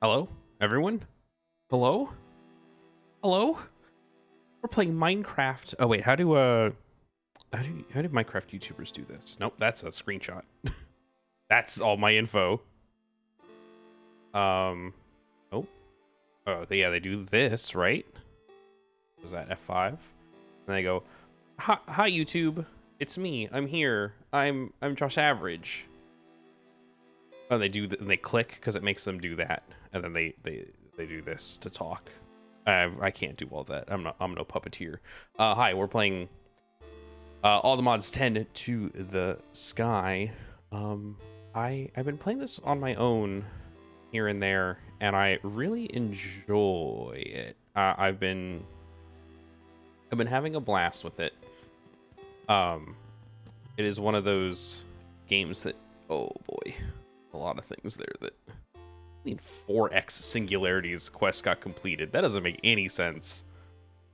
Hello, everyone? Hello? Hello? We're playing Minecraft. Oh wait, how do Minecraft YouTubers do this? Nope, that's a screenshot. That's all my info. Um oh. Yeah, they do this, right? Was that F5? And they go, hi YouTube. It's me. I'm here. I'm Josh Average. And and they click because it makes them do that. And then they do this to talk. I can't do all that. I'm no puppeteer. Hi, we're playing all the mods tend to the sky. I've been playing this on my own here and there, and I really enjoy it. I've been having a blast with it. It is one of those games that, oh boy, a lot of things there that, I mean, 4x singularities quest got completed. That doesn't make any sense.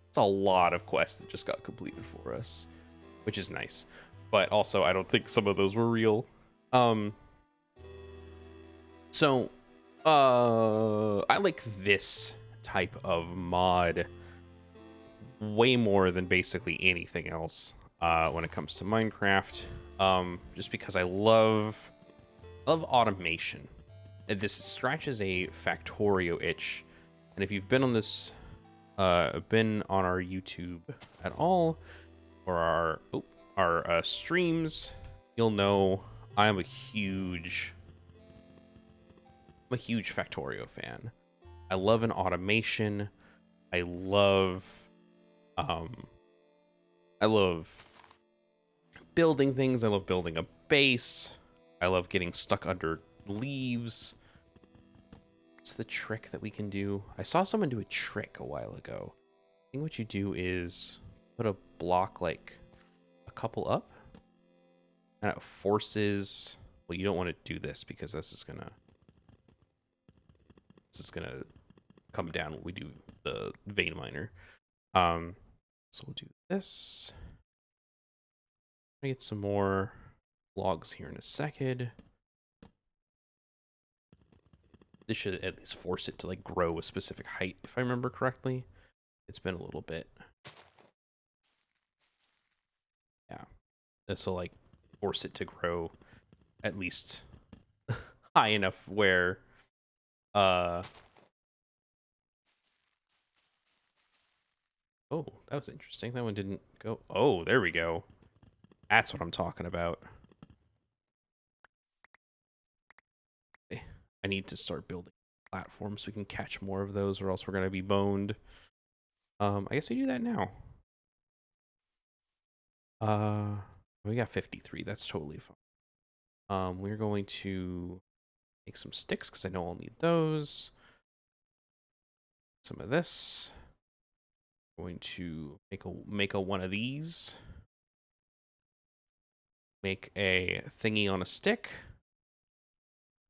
It's a lot of quests that just got completed for us, which is nice. But also, I don't think some of those were real. So, I like this type of mod way more than basically anything else when it comes to Minecraft. Just because I love automation. This scratches a Factorio itch, and if you've been on this, been on our YouTube at all, or our streams, you'll know I'm a huge Factorio fan. I love an automation. I love building things. I love building a base. I love getting stuck under leaves. What's the trick that we can do? I saw someone do a trick a while ago. I think what you do is put a block like a couple up, and it forces. Well, you don't want to do this because this is gonna come down when we do the vein miner. So we'll do this. Let me get some more logs here in a second. This should at least force it to like grow a specific height, if I remember correctly. It's been a little bit. Yeah. This will like force it to grow at least high enough where oh, that was interesting. That one didn't go. Oh, there we go. That's what I'm talking about. Okay. I need to start building platforms so we can catch more of those, or else we're gonna be boned. I guess we do that now. We got 53. That's totally fine. We're going to make some sticks because I know I'll need those. Some of this. Going to make a one of these. Make a thingy on a stick.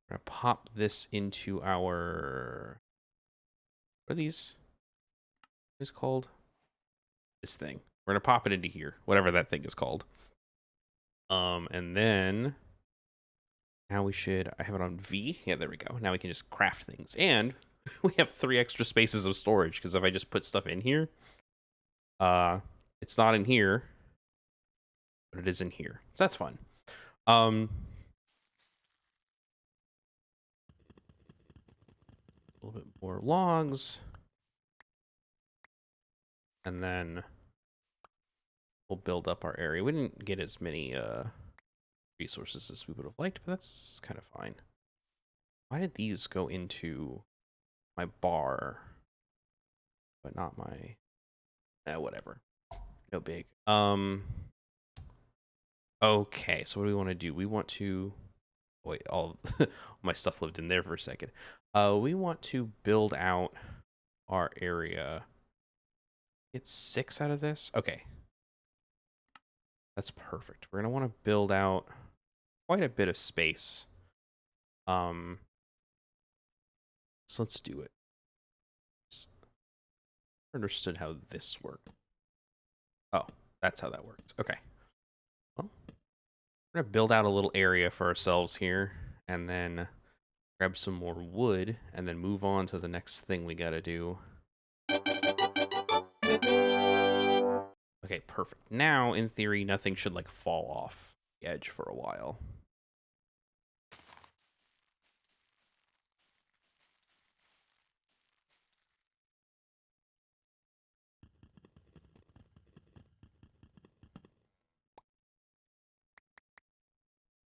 We're gonna pop this into our. What are these? What is it called? This thing. We're gonna pop it into here, whatever that thing is called. And then now we should. I have it on V. Yeah, there we go. Now we can just craft things, and we have 3 extra spaces of storage because if I just put stuff in here, it's not in here, but it is in here, so that's fun. A little bit more logs, and then we'll build up our area. We didn't get as many resources as we would have liked, but that's kind of fine. Why did these go into my bar, but not my? Whatever. No big. Okay, so what do we want to do? We want to. Wait, all my stuff lived in there for a second. We want to build out our area. Get 6 out of this. Okay, that's perfect. We're gonna want to build out quite a bit of space. So let's do it. Understood how this worked. Oh, that's how that works. Okay. Well, we're gonna build out a little area for ourselves here, and then we're grab some more wood, and then move on to the next thing we gotta do. Okay, perfect. Now, in theory, nothing should, like, fall off the edge for a while.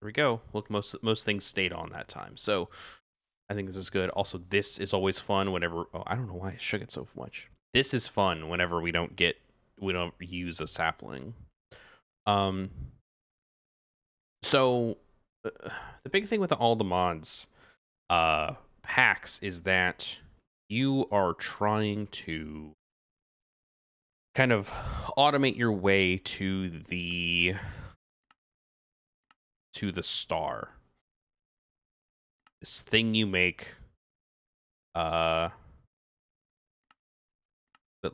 There we go. Look, most things stayed on that time. So I think this is good. Also, this is always fun whenever... Oh, I don't know why I shook it so much. This is fun whenever we don't use a sapling. So the big thing with all the mods packs is that you are trying to kind of automate your way to the star. This thing you make that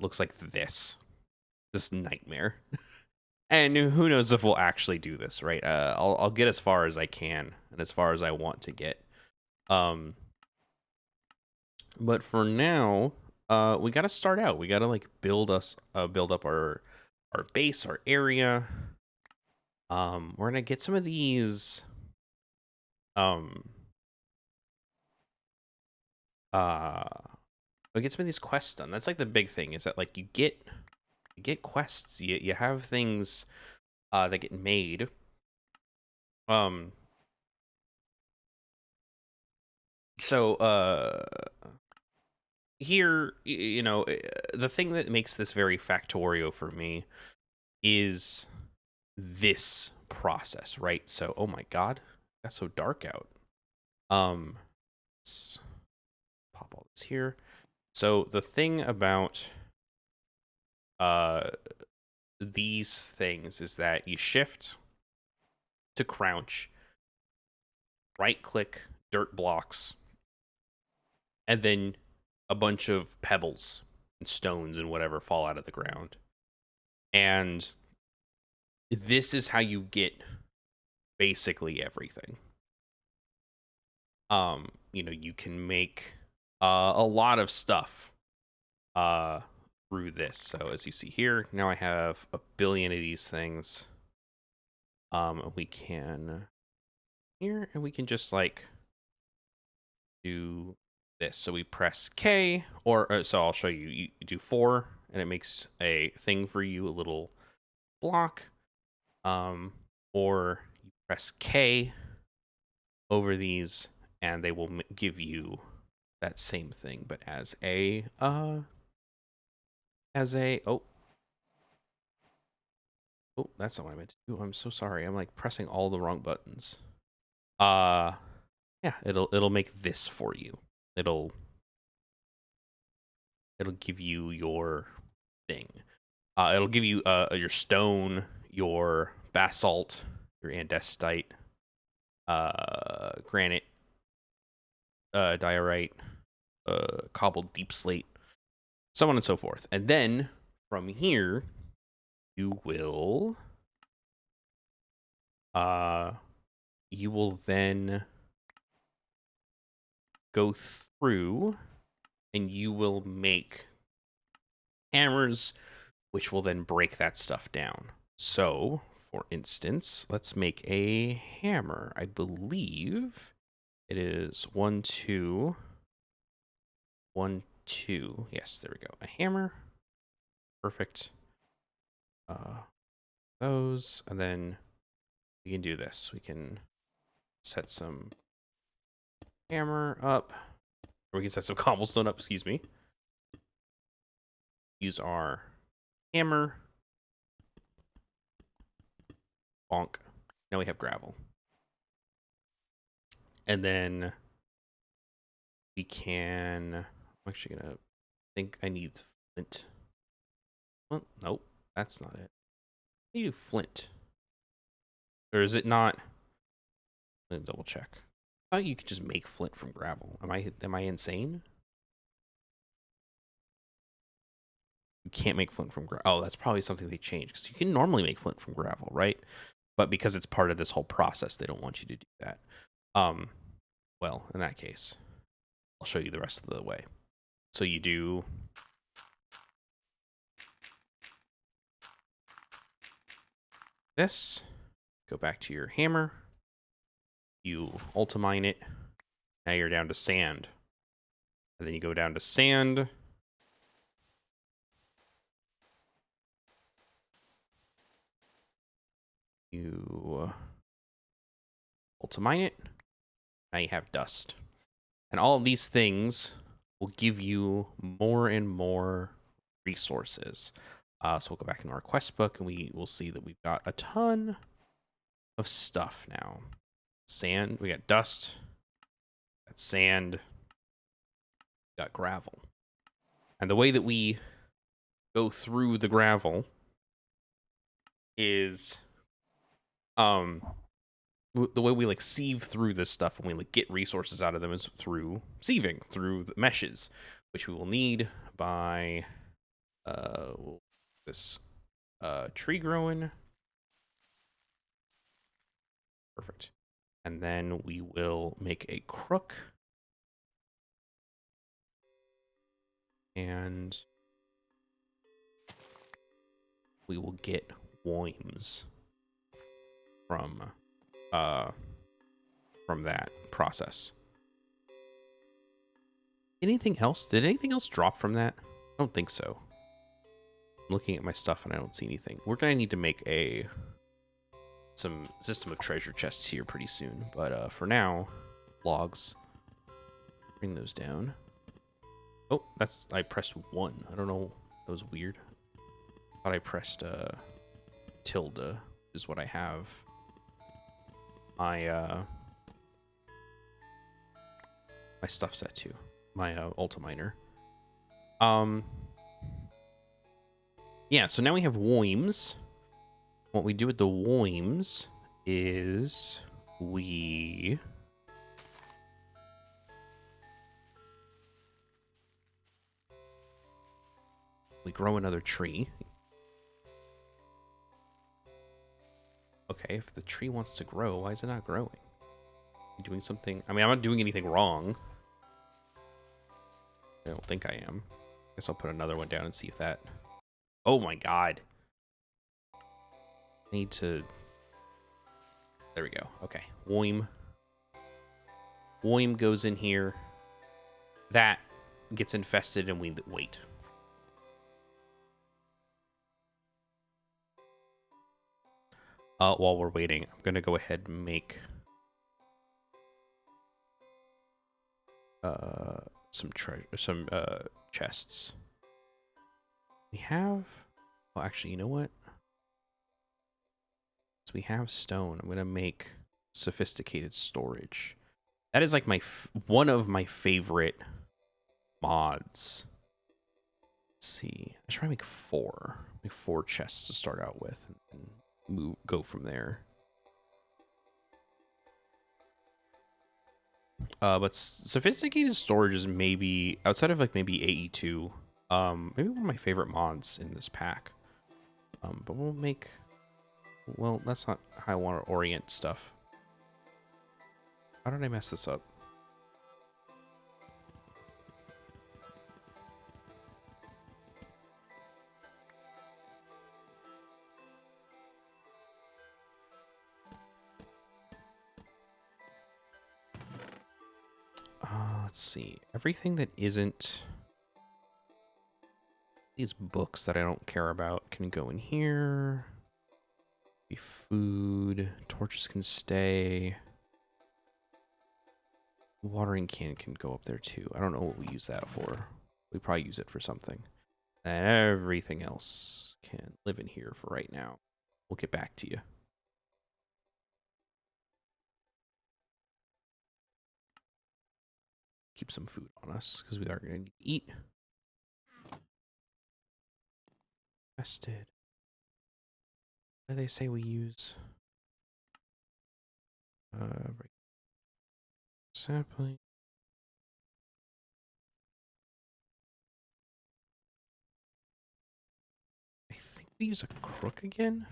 looks like this nightmare. And who knows if we'll actually do this, right? I'll get as far as I can and as far as I want to get. But for now, we got to start out. We got to like build up our base, our area. We're gonna get some of these. We get some of these quests done. That's like the big thing, is that like you get quests. You have things that get made. So here, you know, the thing that makes this very Factorio for me is this process, right? So, oh my god, it got so dark out. Let's pop all this here. So the thing about these things is that you shift to crouch, right click dirt blocks, and then a bunch of pebbles and stones and whatever fall out of the ground. And this is how you get basically everything. You know, you can make a lot of stuff through this. So as you see here, now I have a billion of these things. We can here, and we can just like do this. So we press K, or so I'll show you. You do 4, and it makes a thing for you, a little block. Or you press K over these, and they will give you that same thing, but as a oh, that's not what I meant to do. I'm so sorry. I'm like pressing all the wrong buttons. Yeah, it'll make this for you. It'll give you your thing. It'll give you your stone, your basalt, your andesite, granite, diorite, cobbled deep slate, so on and so forth. And then from here, you will then go through and you will make hammers, which will then break that stuff down. So, for instance, let's make a hammer. I believe it is 1, 2, 1, 2. Yes, there we go. A hammer. Perfect. Those, and then we can do this. We can set some hammer up, or we can set some cobblestone up, excuse me. Use our hammer. Bonk. Now we have gravel. And then we can, I'm actually gonna think I need flint. Well, nope, that's not it. I need flint. Or is it not? Let me double check. I thought you could just make flint from gravel. Am I insane? You can't make flint from gravel. Oh, that's probably something they changed, because you can normally make flint from gravel, right? But because it's part of this whole process, they don't want you to do that. well, in that case, I'll show you the rest of the way. So you do this, go back to your hammer, you ultimine it, now you're down to sand. And then you go down to sand. You ultimine it, now you have dust. And all of these things will give you more and more resources. So we'll go back into our quest book and we will see that we've got a ton of stuff now. Sand, we got dust, got sand, got gravel. And the way that we go through the gravel is the way we like sieve through this stuff and we like get resources out of them is through sieving through the meshes, which we will need by this tree growing. Perfect. And then we will make a crook. And we will get Woims from that process. Anything else? Did anything else drop from that? I don't think so. I'm looking at my stuff and I don't see anything. We're gonna need to make some system of treasure chests here pretty soon. But for now, logs. Bring those down. Oh, I pressed 1. I don't know. That was weird. I thought I pressed tilde is what I have. My stuff set to. My ultiminer. Yeah, so now we have Woims. What we do with the Woims is we grow another tree. Okay, if the tree wants to grow, why is it not growing? You doing something? I mean, I'm not doing anything wrong. I don't think I am. Guess I'll put another one down and see if that... Oh my god. I need to... There we go. Okay. Woim. Woim goes in here. That gets infested and we wait. While we're waiting, I'm going to go ahead and make some chests. We have... Well, actually, you know what? So we have stone. I'm going to make sophisticated storage. That is like one of my favorite mods. Let's see. I should try to make 4. Make 4 chests to start out with. And go from there. But sophisticated storage is maybe outside of like maybe AE2, maybe one of my favorite mods in this pack. But we'll make, well, that's not how I want to orient stuff. How did I mess this up? Let's see. Everything that isn't these books that I don't care about can go in here. Be food. Torches can stay. Watering can go up there too. I don't know what we use that for. We probably use it for something. And everything else can live in here for right now. We'll get back to you. Keep some food on us because we are going to need to eat. Rested. What do they say we use? Sapling. I think we use a crook again.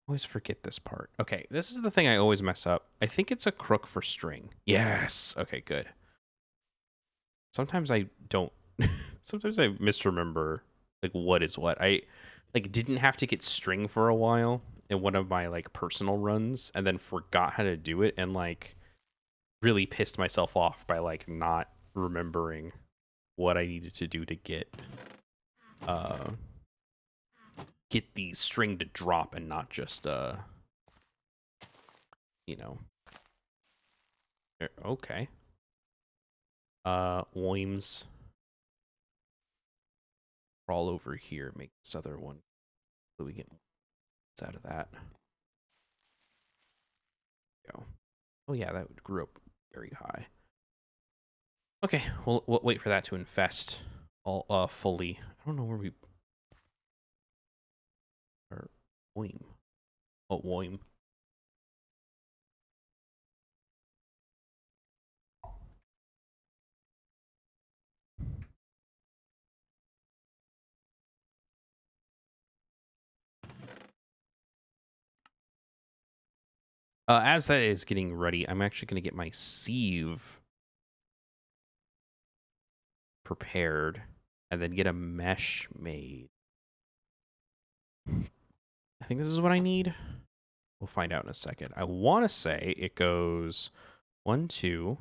always forget this part. Okay, this is the thing I always mess up. I think it's a crook for string. Yes. Okay, good. Sometimes I don't. Sometimes I misremember like what is what. I like didn't have to get string for a while in one of my like personal runs, and then forgot how to do it, and like really pissed myself off by like not remembering what I needed to do to get the string to drop and not just you know. Okay. Woims. Crawl over here, make this other one so we get out of that. Go. Oh yeah, that grew up very high. Okay, we'll wait for that to infest all fully. I don't know where we are. Woim. Oh, Woim. As that is getting ready, I'm actually going to get my sieve prepared and then get a mesh made. I think this is what I need. We'll find out in a second. I want to say it goes 1, 2.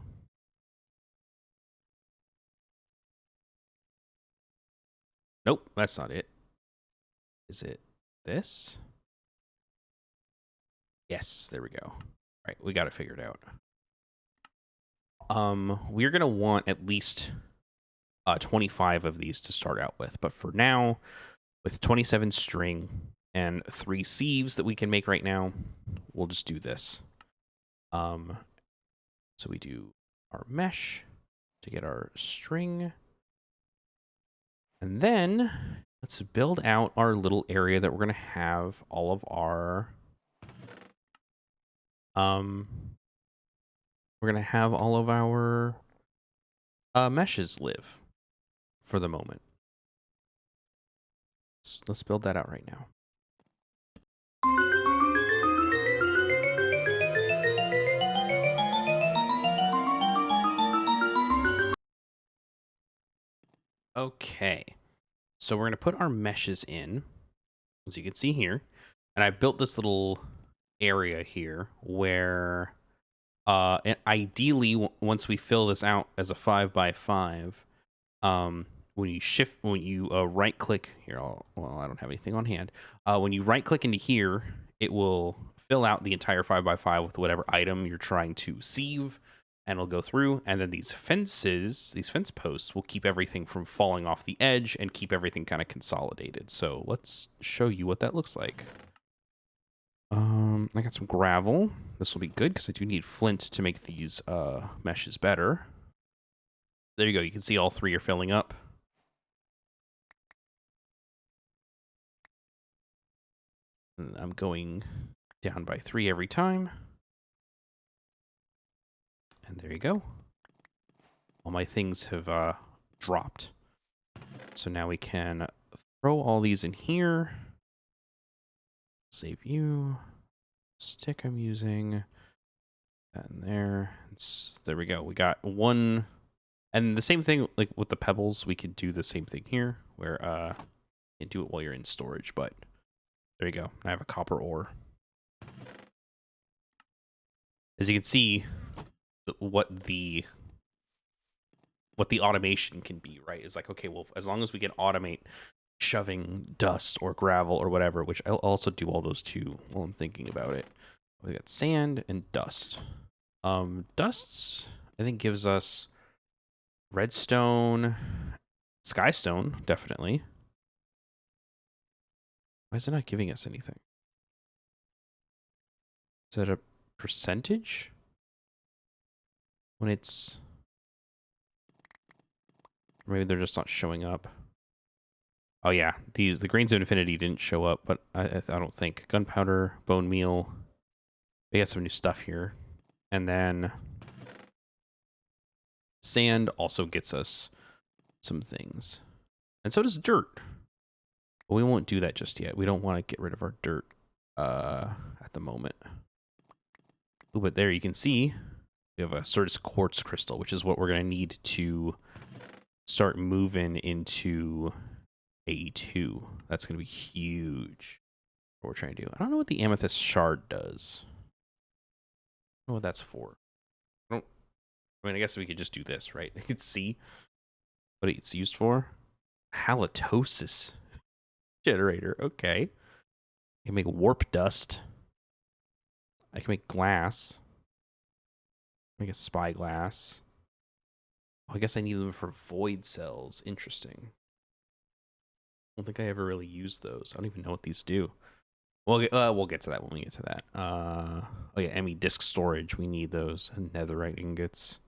Nope, that's not it. Is it this? Yes, there we go. All right, we got it figured out. We're gonna want at least 25 of these to start out with, but for now, with 27 string and 3 sieves that we can make right now, we'll just do this. So we do our mesh to get our string, and then let's build out our little area that we're gonna have all of our meshes live for the moment. So let's build that out right now. Okay, so we're going to put our meshes in, as you can see here. And I built this little area here where and ideally, once we fill this out as a 5x5, when you right click here, well, I don't have anything on hand. When you right click into here, it will fill out the entire 5x5 with whatever item you're trying to sieve, and it'll go through. And then these fence posts will keep everything from falling off the edge and keep everything kind of consolidated. So let's show you what that looks like. I got some gravel. This will be good because I do need flint to make these meshes better. There you go. You can see all 3 are filling up. And I'm going down by 3 every time. And there you go. All my things have dropped. So now we can throw all these in here. Save you. Stick I'm using. And there. There we go. We got 1. And the same thing, like with the pebbles, we could do the same thing here, where you can do it while you're in storage, but there you go. I have a copper ore. As you can see, what the automation can be, right? Is like, okay, well, as long as we can automate shoving dust or gravel or whatever, which I'll also do all those too while I'm thinking about it. We got sand and dust. Dusts, I think, gives us redstone, skystone, definitely. Why is it not giving us anything? Is it a percentage? When it's... Maybe they're just not showing up. Oh yeah, the grains of infinity didn't show up, but I don't think. Gunpowder, bone meal. We got some new stuff here. And then sand also gets us some things. And so does dirt. But we won't do that just yet. We don't want to get rid of our dirt at the moment. Ooh, but there you can see we have a Certus quartz crystal, which is what we're going to need to start moving into AE2. That's going to be huge. What we're trying to do. I don't know what the amethyst shard does. I don't know what that's for. I mean, I guess we could just do this, right? I could see what it's used for. Halitosis generator. Okay. I can make warp dust. I can make glass. Make a spyglass. Oh, I guess I need them for void cells. Interesting. I don't think I ever really used those. I don't even know what these do. We'll get to that when we get to that. Oh yeah, ME disk storage. We need those. And netherite ingots.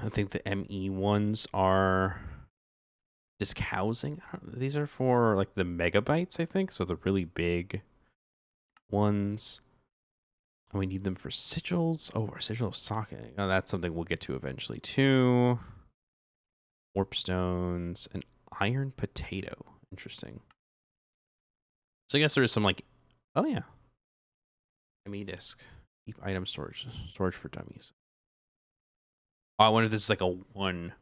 I think the ME ones are disk housing. These are for like the megabytes, I think. So the really big ones. And we need them for sigils. Oh, our sigil of socket. Oh, that's something we'll get to eventually too. Warp stones. An iron potato. Interesting. So I guess there is some like, oh yeah. ME disk. Keep item storage. Storage for dummies. Oh, I wonder if this is like a one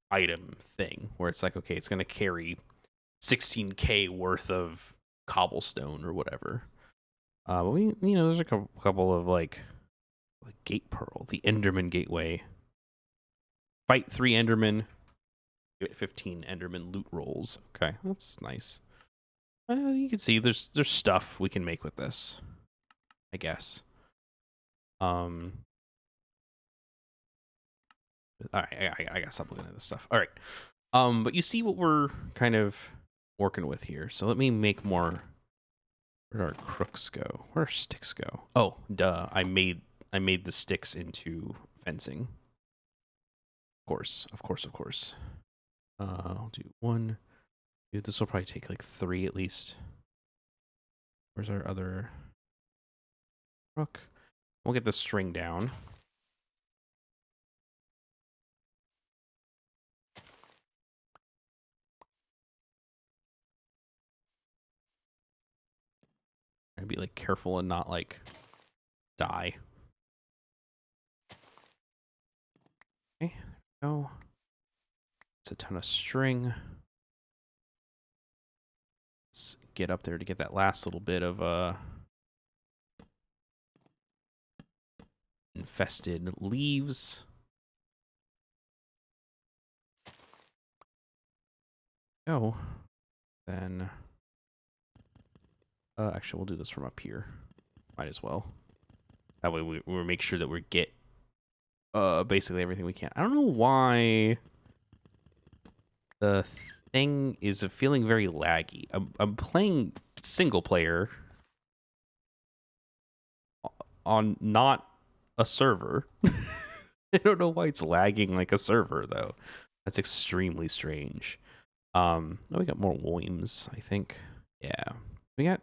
item thing where it's like, okay, it's going to carry 16K worth of cobblestone or whatever. But we, you know, there's a couple of like gate pearl, the Enderman gateway. Fight 3 Endermen. Get 15 Enderman loot rolls. Okay, that's nice. You can see there's stuff we can make with this, I guess. All right, I gotta stop looking at this stuff. All right. But you see what we're kind of working with here. So let me make more. Where do our crooks go? Where do our sticks go? Oh, duh. I made the sticks into fencing. Of course. I'll do 1. Dude, this will probably take like 3 at least. Where's our other crook? We'll get the string down. I'd be like careful and not like die. Okay, there we go. It's a ton of string. Let's get up there to get that last little bit of infested leaves. Go. Then actually we'll do this from up here. Might as well. That way we'll make sure that we get basically everything we can. I don't know why the thing is feeling very laggy. I'm playing single player on not a server. I don't know why it's lagging like a server though. That's extremely strange. Oh, we got more Woims, I think. Yeah. We got,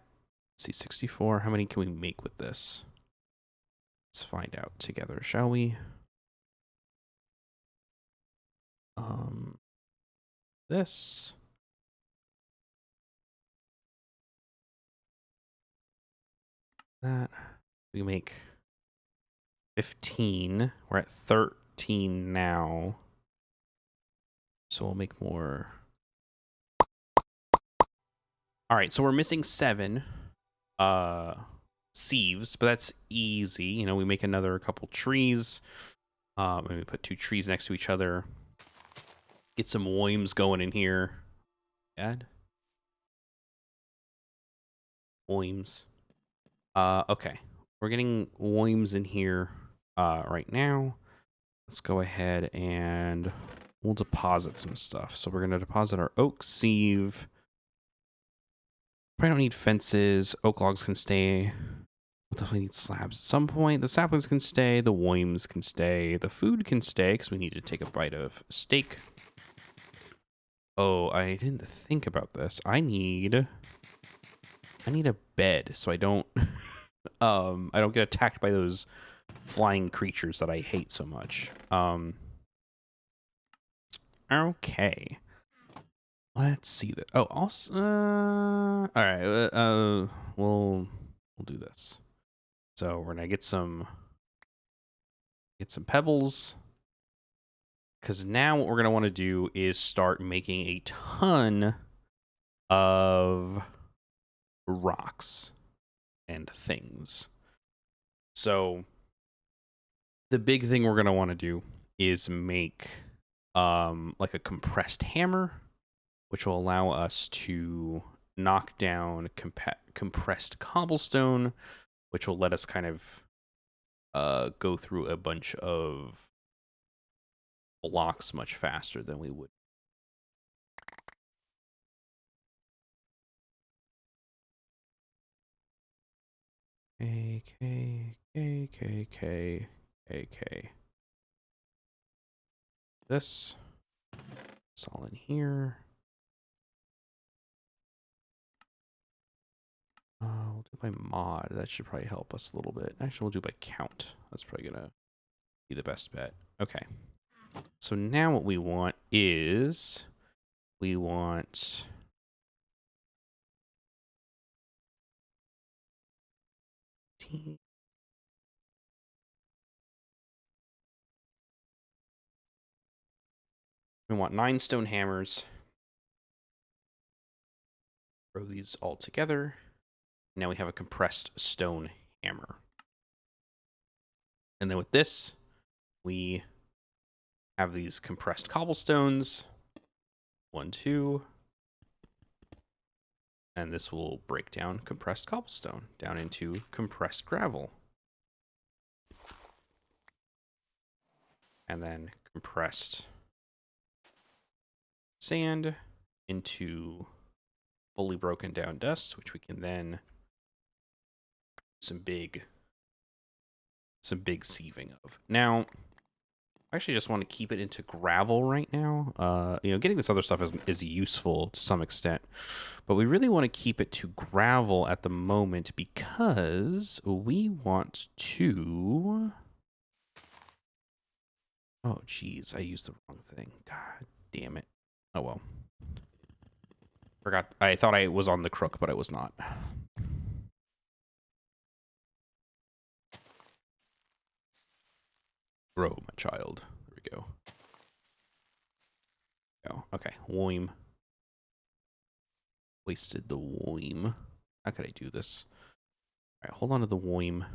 let's see, 64. How many can we make with this? Let's find out together, shall we? This. That. We make 15. We're at 13 now. So we'll make more. All right, so we're missing 7 sieves, but that's easy. You know, we make another couple trees. Maybe put 2 trees next to each other. Get some Woims going in here. Add Woims. Okay, we're getting Woims in here right now. Let's go ahead and we'll deposit some stuff. So we're gonna deposit our oak sieve. Probably don't need fences. Oak logs can stay. We'll definitely need slabs at some point. The saplings can stay. The Woims can stay. The food can stay because we need to take a bite of steak. Oh, I didn't think about this. I need a bed so I don't I don't get attacked by those flying creatures that I hate so much. Okay. Let's see that. Oh, also, all right. We'll do this. So we're gonna get some pebbles, because now what we're gonna want to do is start making a ton of rocks and things. So the big thing we're gonna want to do is make like a compressed hammer, which will allow us to knock down compressed cobblestone, which will let us kind of go through a bunch of blocks much faster than we would. K. This. It's all in here. We'll do by mod. That should probably help us a little bit. Actually, we'll do by count. That's probably gonna be the best bet. Okay. So now what we want is we want we want 9 stone hammers. Throw these all together. Now we have a compressed stone hammer. And then with this, we have these compressed cobblestones. 1, 2. And this will break down compressed cobblestone down into compressed gravel. And then compressed sand into fully broken down dust, which we can then some big sieving of. Now, I actually just want to keep it into gravel right now. You know, getting this other stuff is useful to some extent, but we really want to keep it to gravel at the moment because we want to. Oh, geez, I used the wrong thing. God damn it. Oh, well. Forgot. I thought I was on the crook, but I was not. Grow, my child. There we go. Oh, okay. Woim. Wasted the Woim. How could I do this? All right, hold on to the Woim.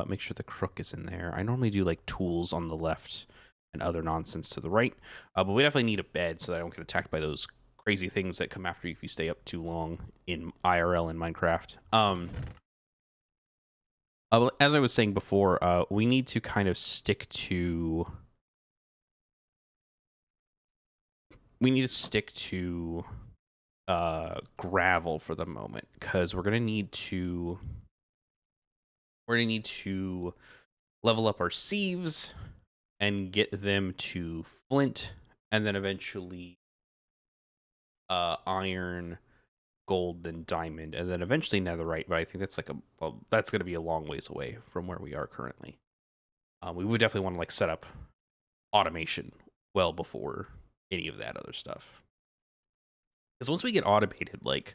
Make sure the crook is in there. I normally do like tools on the left and other nonsense to the right. But we definitely need a bed so that I don't get attacked by those crazy things that come after you if you stay up too long in IRL in Minecraft. As I was saying before, we need to kind of stick to. We need to stick to gravel for the moment because we're gonna need to. We're gonna need to level up our sieves and get them to flint, and then eventually iron, gold, then diamond, and then eventually netherite. But I think that's like that's going to be a long ways away from where we are currently. We would definitely want to like set up automation well before any of that other stuff. Because once we get automated, like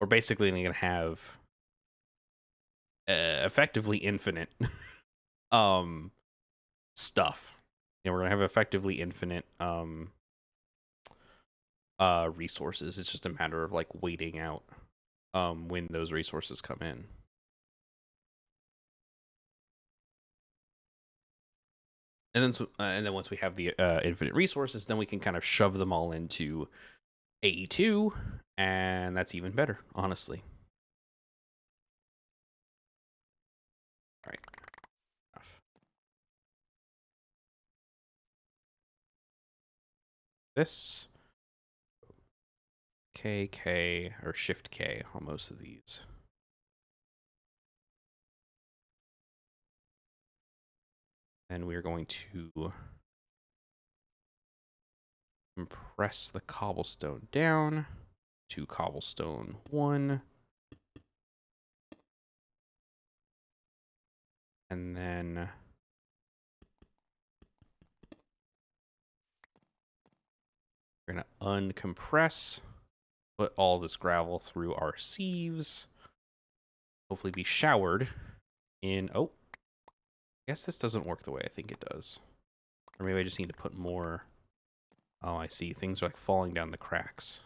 we're basically going to have effectively infinite stuff. You know, we're gonna have effectively infinite resources. It's just a matter of like waiting out when those resources come in. And then once we have the infinite resources, then we can kind of shove them all into AE2, and that's even better, honestly. All right. This K or Shift K on most of these. And we're going to compress the cobblestone down to cobblestone 1. And then We're gonna uncompress, put all this gravel through our sieves, hopefully be showered in. Oh, I guess this doesn't work the way I think it does. Or maybe I just need to put more. Oh, I see. Things are like falling down the cracks.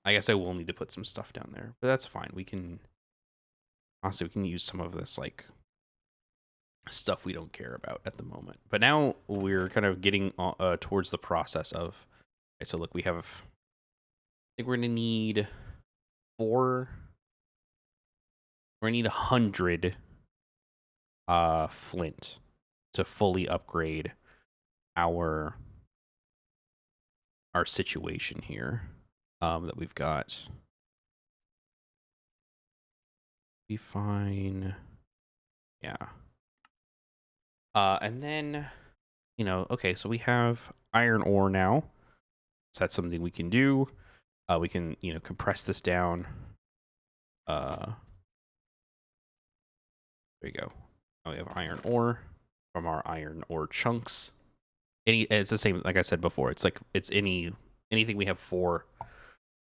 I guess I will need to put some stuff down there, but that's fine. We can, honestly, we can use some of this like stuff we don't care about at the moment. But now we're kind of getting towards the process of, okay, so look, we have, I think we're gonna need we're gonna need 100 flint to fully upgrade our situation here that we've got. Be fine. Yeah. And then, you know, okay, so we have iron ore now. So that's something we can do. We can, you know, compress this down. There you go. Now we have iron ore from our iron ore chunks. It's the same, like I said before. It's like it's anything we have 4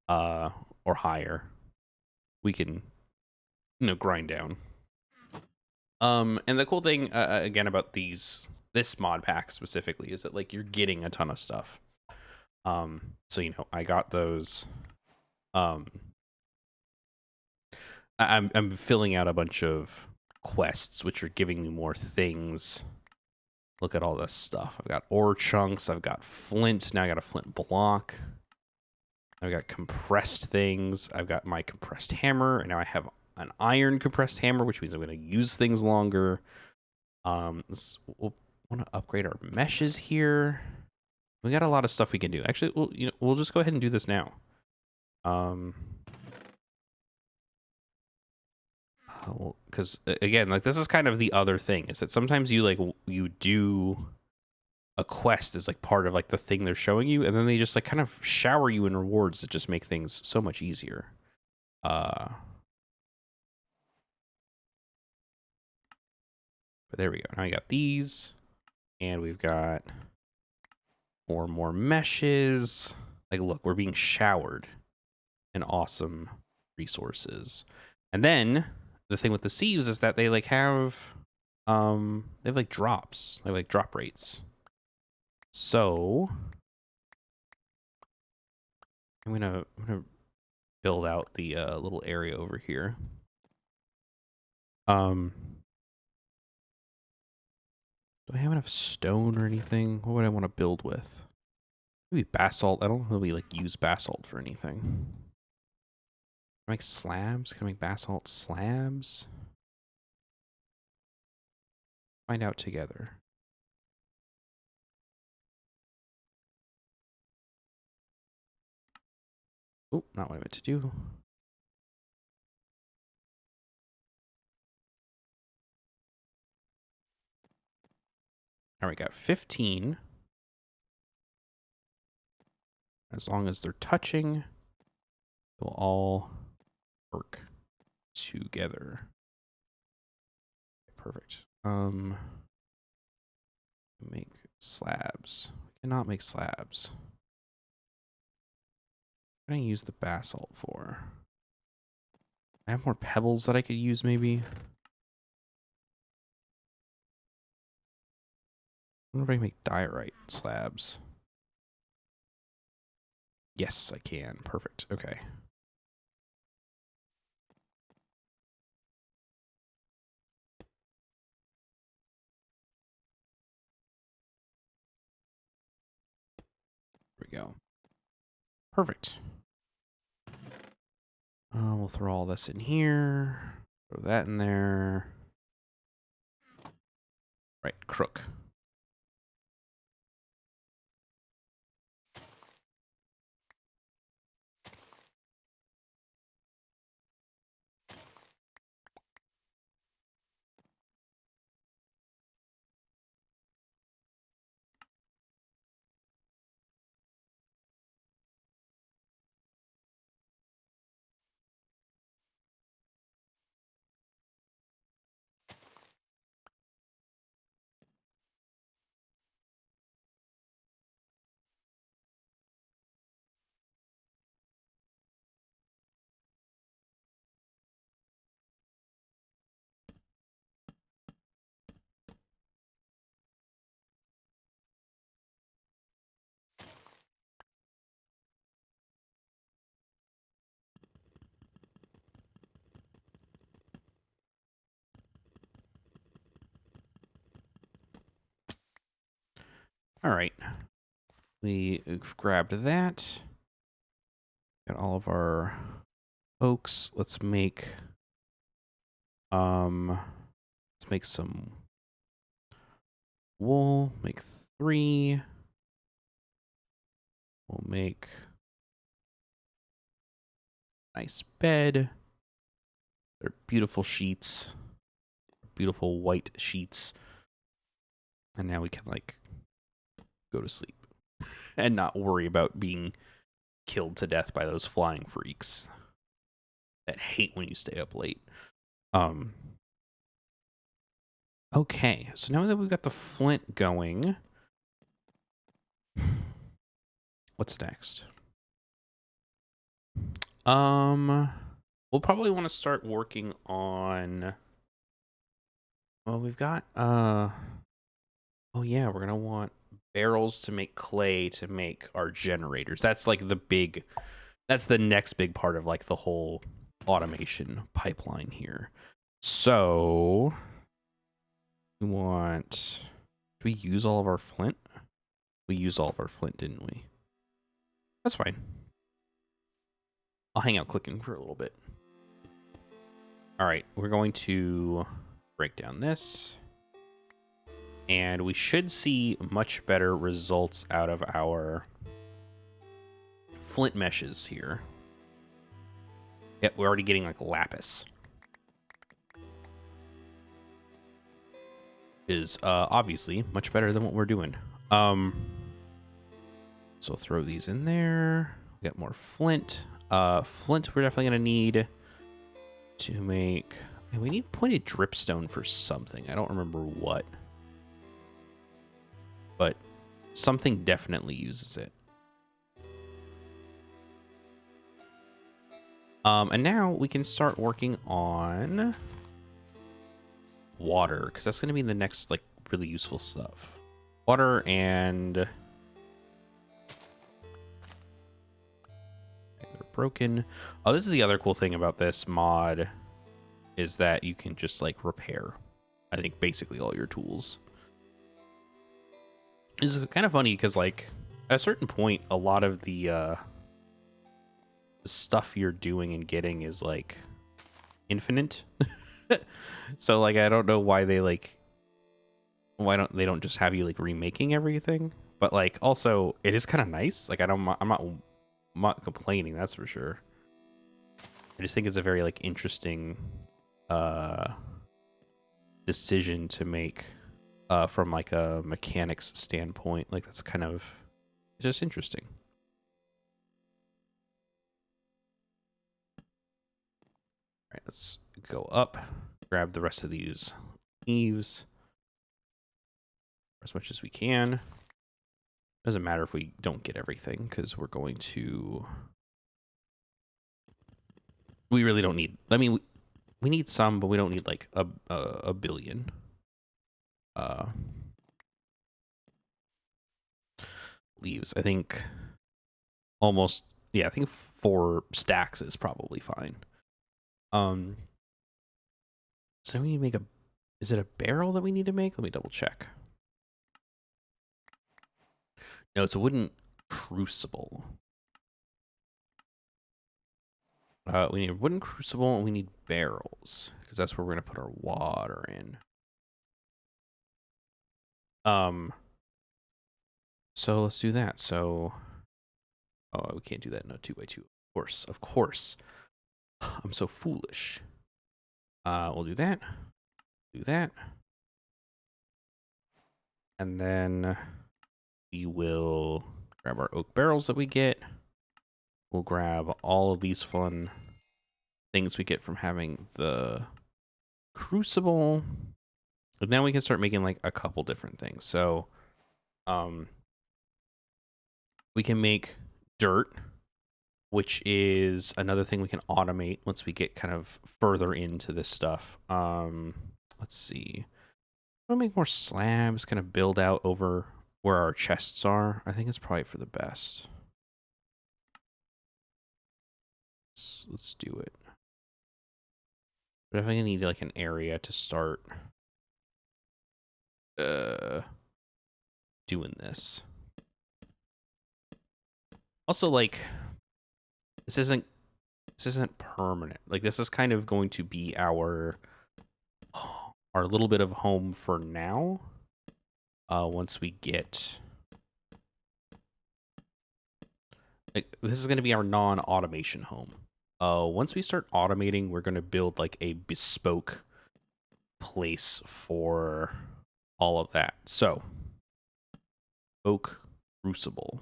or higher, we can, you know, grind down. And the cool thing again about this mod pack specifically is that like you're getting a ton of stuff. So you know, I got those. I'm filling out a bunch of quests which are giving me more things. Look at all this stuff. I've got ore chunks, I've got flint, now I got a flint block. I've got compressed things. I've got my compressed hammer, and now I have an iron compressed hammer, which means I'm going to use things longer. We'll want to upgrade our meshes here. We got a lot of stuff we can do. Actually, we'll just go ahead and do this now. Because again, like this is kind of the other thing is that sometimes you do a quest as like part of like the thing they're showing you, and then they just like kind of shower you in rewards that just make things so much easier. But there we go. Now I got these, and we've got 4 more meshes. Like, look, we're being showered in awesome resources. And then the thing with the sieves is that they like have like drops. They have like drop rates. So I'm gonna build out the little area over here. Do I have enough stone or anything? What would I want to build with? Maybe basalt. I don't really like use basalt for anything. Can I make slabs? Can I make basalt slabs? Find out together. Oh, not what I meant to do. All right, got 15. As long as they're touching, they'll all work together. Perfect. Make slabs. We cannot make slabs. What can I use the basalt for? I have more pebbles that I could use, maybe. I wonder if I can make diorite slabs. Yes, I can. Perfect. Okay. There we go. Perfect. We'll throw all this in here. Throw that in there. Right, crook. All right. We've grabbed that. Got all of our oaks. Let's make some wool. Make 3. We'll make a nice bed. They're beautiful sheets. Beautiful white sheets. And now we can like go to sleep and not worry about being killed to death by those flying freaks that hate when you stay up late. Okay, so now that we've got the flint going, what's next? We'll probably want to start working on. Well, we've got oh yeah, we're gonna want barrels to make clay to make our generators. That's like that's the next big part of like the whole automation pipeline here. So we want, do we use all of our flint? We used all of our flint, didn't we? That's fine. I'll hang out clicking for a little bit. All right, we're going to break down this. And we should see much better results out of our flint meshes here. Yep, we're already getting like lapis. Is obviously much better than what we're doing. So throw these in there. We got more flint. Flint we're definitely gonna need to make. And we need pointed dripstone for something. I don't remember what. But something definitely uses it. And now we can start working on water, because that's going to be the next like really useful stuff. Water and they're broken. Oh, this is the other cool thing about this mod is that you can just like repair, I think, basically all your tools. This is kind of funny because like at a certain point, a lot of the stuff you're doing and getting is like infinite. So like I don't know why they don't just have you like remaking everything, but like also it is kind of nice. Like I'm not complaining, that's for sure. I just think it's a very like interesting decision to make from like a mechanics standpoint. Like that's kind of just interesting. All right, let's go up, grab the rest of these leaves as much as we can. Doesn't matter if we don't get everything because we're going to. We really don't need. I mean, we need some, but we don't need like a billion. Leaves. I think almost. Yeah, I think 4 stacks is probably fine. So we need to make a. Is it a barrel that we need to make? Let me double check. No, it's a wooden crucible. We need a wooden crucible and we need barrels because that's where we're gonna put our water in. So let's do that. So, oh, we can't do that. No, 2x2. Of course. I'm so foolish. We'll do that. Do that. And then we will grab our oak barrels that we get. We'll grab all of these fun things we get from having the crucible. And then we can start making like a couple different things. So, we can make dirt, which is another thing we can automate once we get kind of further into this stuff. Let's see. We'll make more slabs, kind of build out over where our chests are. I think it's probably for the best. Let's do it. But if I need like an area to start doing this. Also, like, this isn't permanent. Like, this is kind of going to be our little bit of home for now. Once we get, like, this is going to be our non-automation home. Once we start automating, we're going to build like a bespoke place for all of that. So, oak crucible.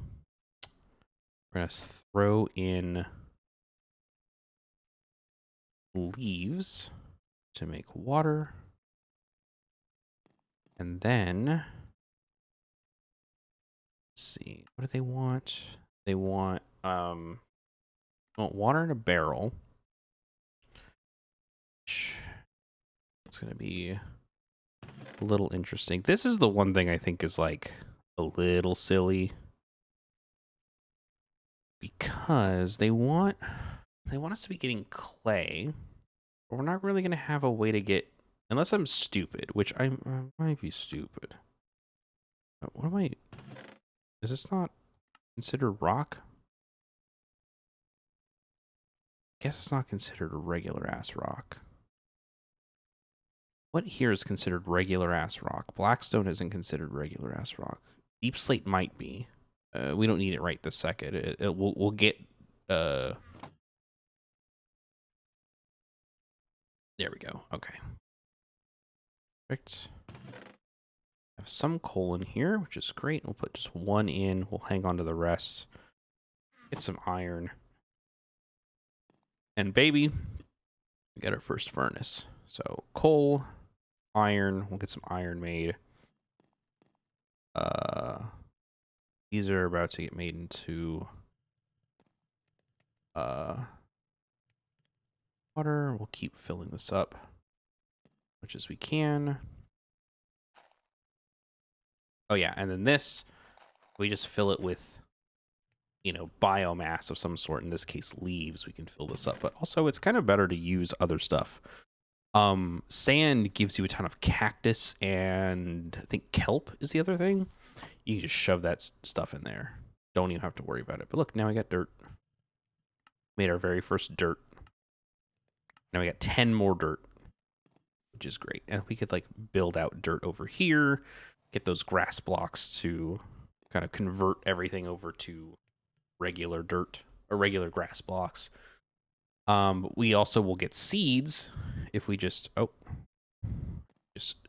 We're going to throw in leaves to make water. And then, let's see, what do they want? They want water in a barrel. It's going to be a little interesting. This is the one thing I think is like a little silly, because they want us to be getting clay, but we're not really going to have a way to get, unless I'm stupid, which I might be stupid. What am I? Is this not considered rock? I guess it's not considered a regular ass rock. What here is considered regular ass rock? Blackstone isn't considered regular ass rock. Deep slate might be. We don't need it right this second. We'll get. There we go. Okay. Perfect. Have some coal in here, which is great. We'll put just one in. We'll hang on to the rest. Get some iron. And baby, we got our first furnace. So coal, iron. We'll get some iron made. These are about to get made into water. We'll keep filling this up as much as we can. Oh yeah, and then this, we just fill it with, you know, biomass of some sort. In this case, leaves. We can fill this up, but also it's kind of better to use other stuff. Sand gives you a ton of cactus, and I think kelp is the other thing. You can just shove that stuff in there. Don't even have to worry about it. But look, now we got dirt. Made our very first dirt. Now we got 10 more dirt, which is great. And we could like build out dirt over here, get those grass blocks to kind of convert everything over to regular dirt or regular grass blocks. We also will get seeds if we just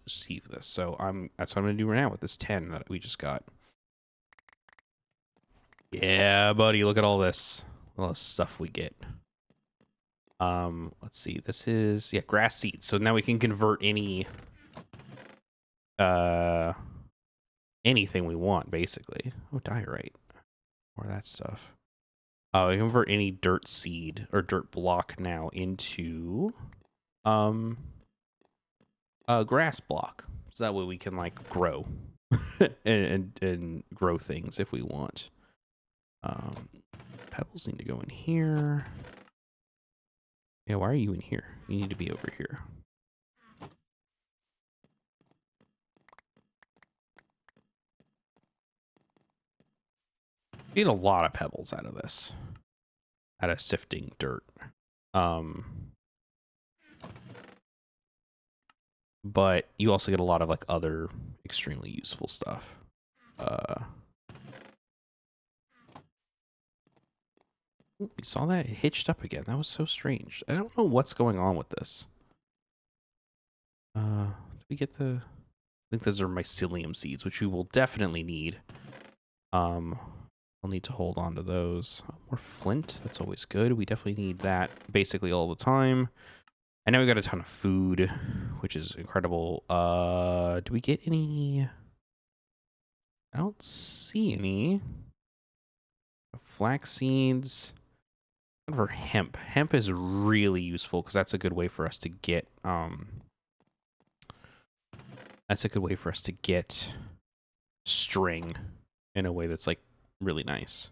sieve this. So that's what I'm gonna do right now with this 10 that we just got. Yeah, buddy, look at all this stuff we get. Let's see. This is grass seeds. So now we can convert anything we want, basically. Oh, diorite. More of that stuff. We convert any dirt seed or dirt block now into a grass block. So that way we can like grow and grow things if we want. Pebbles need to go in here. Yeah, why are you in here? You need to be over here. You get a lot of pebbles out of this. Out of sifting dirt. But you also get a lot of like other extremely useful stuff. You saw that? It hitched up again. That was so strange. I don't know what's going on with this. Did we get the... I think those are mycelium seeds, which we will definitely need. I'll need to hold on to those. More flint. That's always good. We definitely need that basically all the time. And now we got a ton of food, which is incredible. Do we get any? I don't see any. Flax seeds. For hemp. Hemp is really useful because that's a good way for us to get string in a way that's like really nice.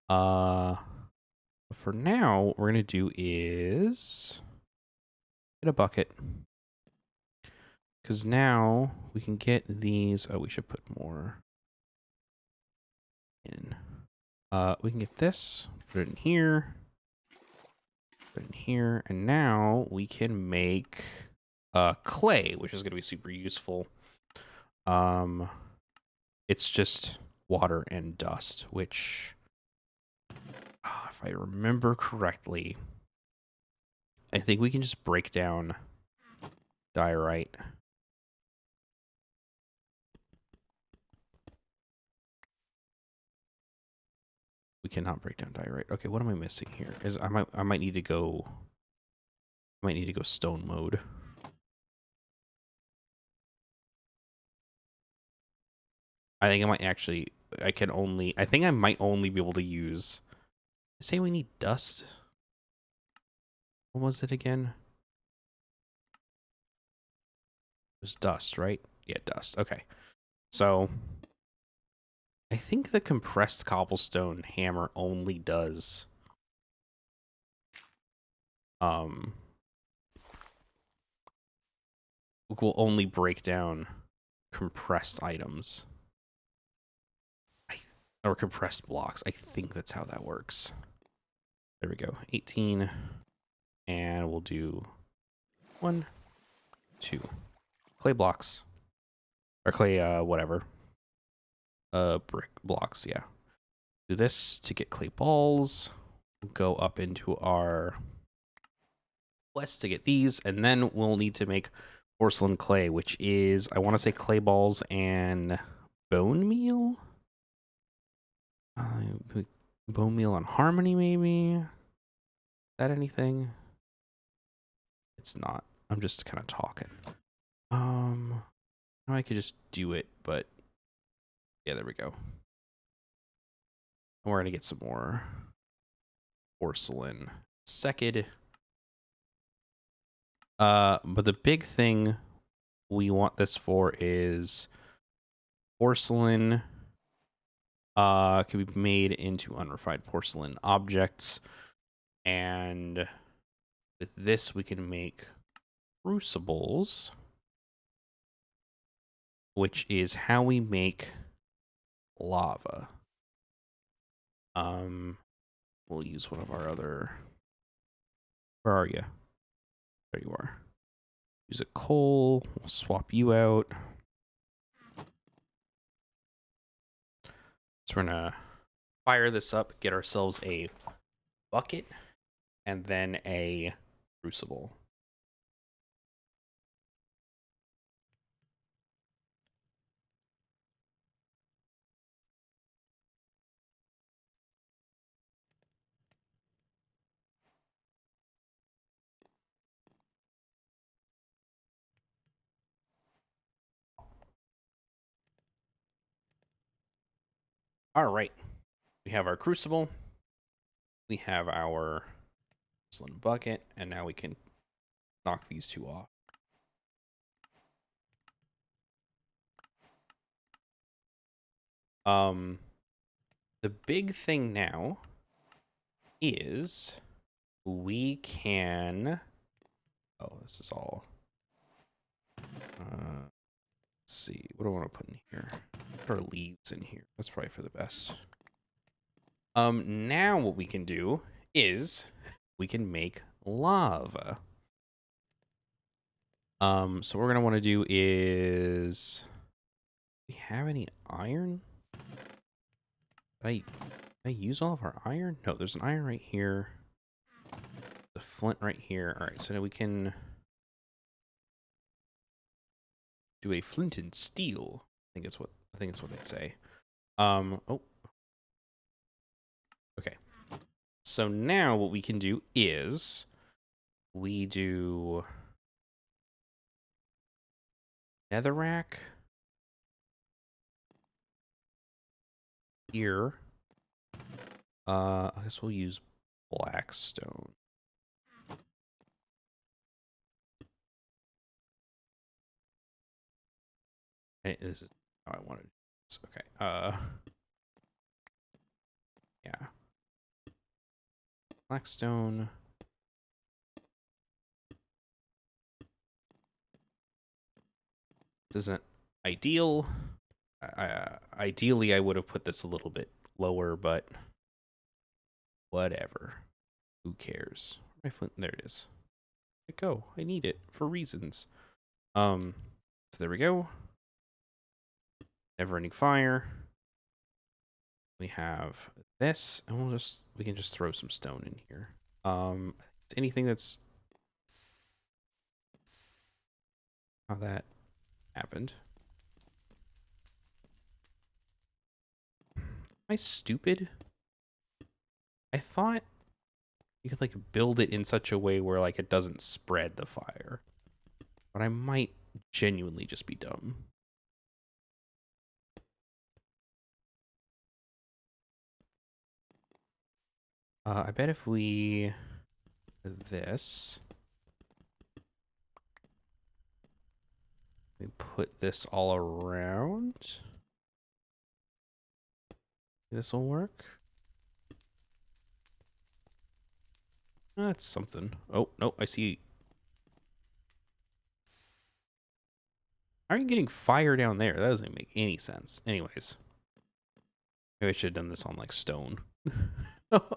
For now, what we're gonna do is get a bucket, because now we can get these. Oh, we should put more in. We can get this, put it in here, put it in here, and now we can make clay, which is going to be super useful. It's just water and dust, which, if I remember correctly, I think we can just break down diorite. We cannot break down diorite. Okay, what am I missing here? Is I might need to go stone mode. I think I might actually I think I might only be able to use, say we need dust. What was it again? It was dust, right? Yeah, dust. Okay. So I think the compressed cobblestone hammer only does will only break down compressed items. Or compressed blocks. I think that's how that works. There we go. 18. And we'll do 1, 2. Clay blocks. Or clay, whatever. Brick blocks, yeah. Do this to get clay balls. Go up into our quest to get these. And then we'll need to make porcelain clay, which is, I want to say clay balls and bone meal? Bone meal and harmony, maybe? Is that anything? It's not. I'm just kind of talking. I could just do it, but yeah, there we go. And we're gonna get some more porcelain. Second. But the big thing we want this for is porcelain can be made into unrefined porcelain objects, and with this we can make crucibles, which is how we make lava. We'll use one of our other, where are you? There you are. Use a coal, we'll swap you out. So we're gonna fire this up, get ourselves a bucket, and then a crucible. All right, we have our crucible, we have our porcelain bucket, and now we can knock these two off. The big thing now is we can, oh, this is all, let's see, what do I want to put in here? Put our leaves in here. That's probably for the best. Now what we can do is we can make lava. So what we're gonna want to do is, do we have any iron? Did I use all of our iron? No, there's an iron right here. The flint right here. All right, so now we can do a flint and steel. I think it's what they say. Oh. Okay. So now what we can do is we do netherrack here. I guess we'll use blackstone. This is how I wanted it. Okay. Yeah. Blackstone. This isn't ideal. Ideally, I would have put this a little bit lower, but whatever. Who cares? My flint, there it is. There it go. I need it for reasons. So there we go. Never-ending fire. We have this, and we can just throw some stone in here. Anything that's how that happened. Am I stupid? I thought you could like build it in such a way where like it doesn't spread the fire. But I might genuinely just be dumb. I bet if we this, we put this all around. This will work. That's something. Oh, no, I see. How are you getting fire down there? That doesn't make any sense. Anyways. Maybe I should have done this on, like, stone.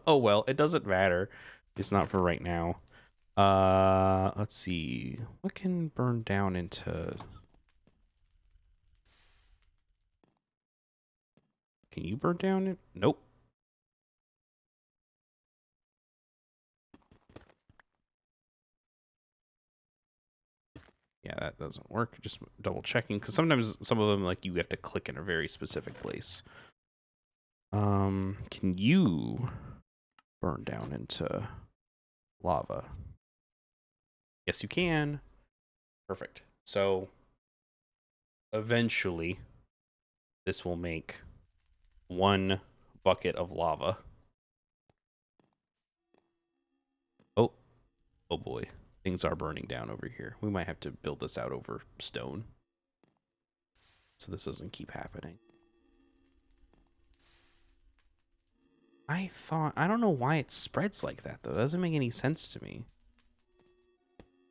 Oh, well, it doesn't matter. It's not for right now. Let's see. What can burn down into... Can you burn down it? Nope. Yeah, that doesn't work. Just double checking, because sometimes some of them, like, you have to click in a very specific place. Can you burn down into lava? Yes, you can. Perfect. So eventually this will make 1 bucket of lava. Oh boy. Things are burning down over here. We might have to build this out over stone, so this doesn't keep happening. I don't know why it spreads like that, though. It doesn't make any sense to me.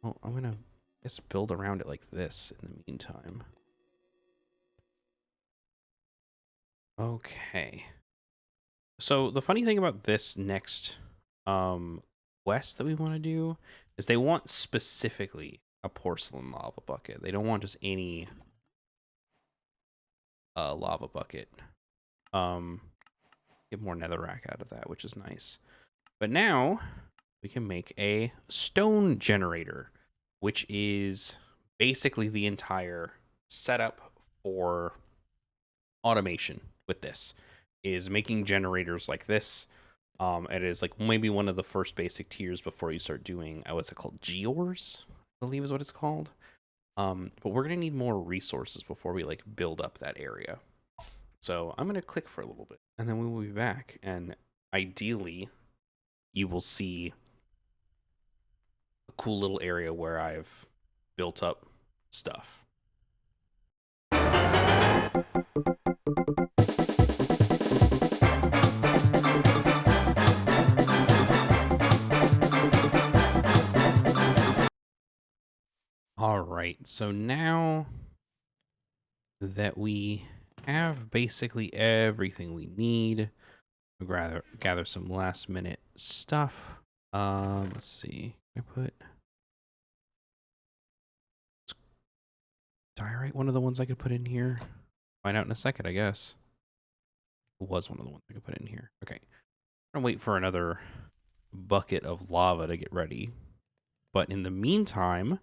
Well, I'm gonna, I guess, build around it like this in the meantime. Okay. So the funny thing about this next quest that we want to do is they want specifically a porcelain lava bucket. They don't want just any lava bucket. Get more netherrack out of that, which is nice. But now we can make a stone generator, which is basically the entire setup for automation with this, is making generators like this. It is like maybe one of the first basic tiers before you start doing, what's it called? Gears, I believe is what it's called. But we're going to need more resources before we like build up that area. So I'm going to click for a little bit, and then we will be back. And ideally, you will see a cool little area where I've built up stuff. All right, so now that we have basically everything we need, we'd rather gather some last minute stuff. Let's see. Can I put diorite, one of the ones I could put in here? Find out in a second, I guess. It was one of the ones I could put in here. Okay. I'm gonna wait for another bucket of lava to get ready. But in the meantime, I'm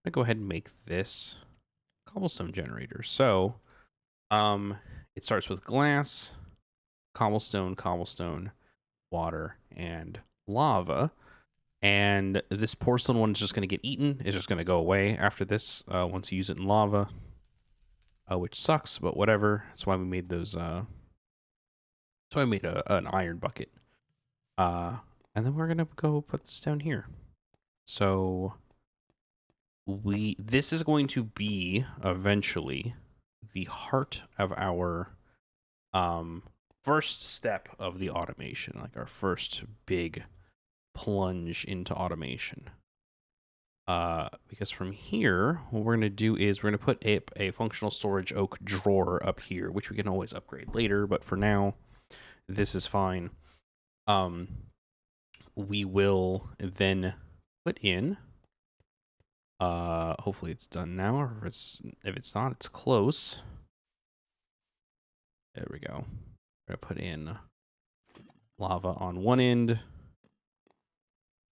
gonna go ahead and make this cobblestone generator. So it starts with glass, cobblestone, water, and lava. And this porcelain one is just going to get eaten. It's just going to go away after this once you use it in lava, which sucks, but whatever. That's why we made those. That's why I made an iron bucket. And then we're going to go put this down here. So this is going to be eventually the heart of our first step of the automation, like our first big plunge into automation. Because from here, what we're going to do is we're going to put a functional storage oak drawer up here, which we can always upgrade later, but for now, this is fine. We will then put in, hopefully it's done now, or if it's not, it's close. There we go. We're gonna put in lava on one end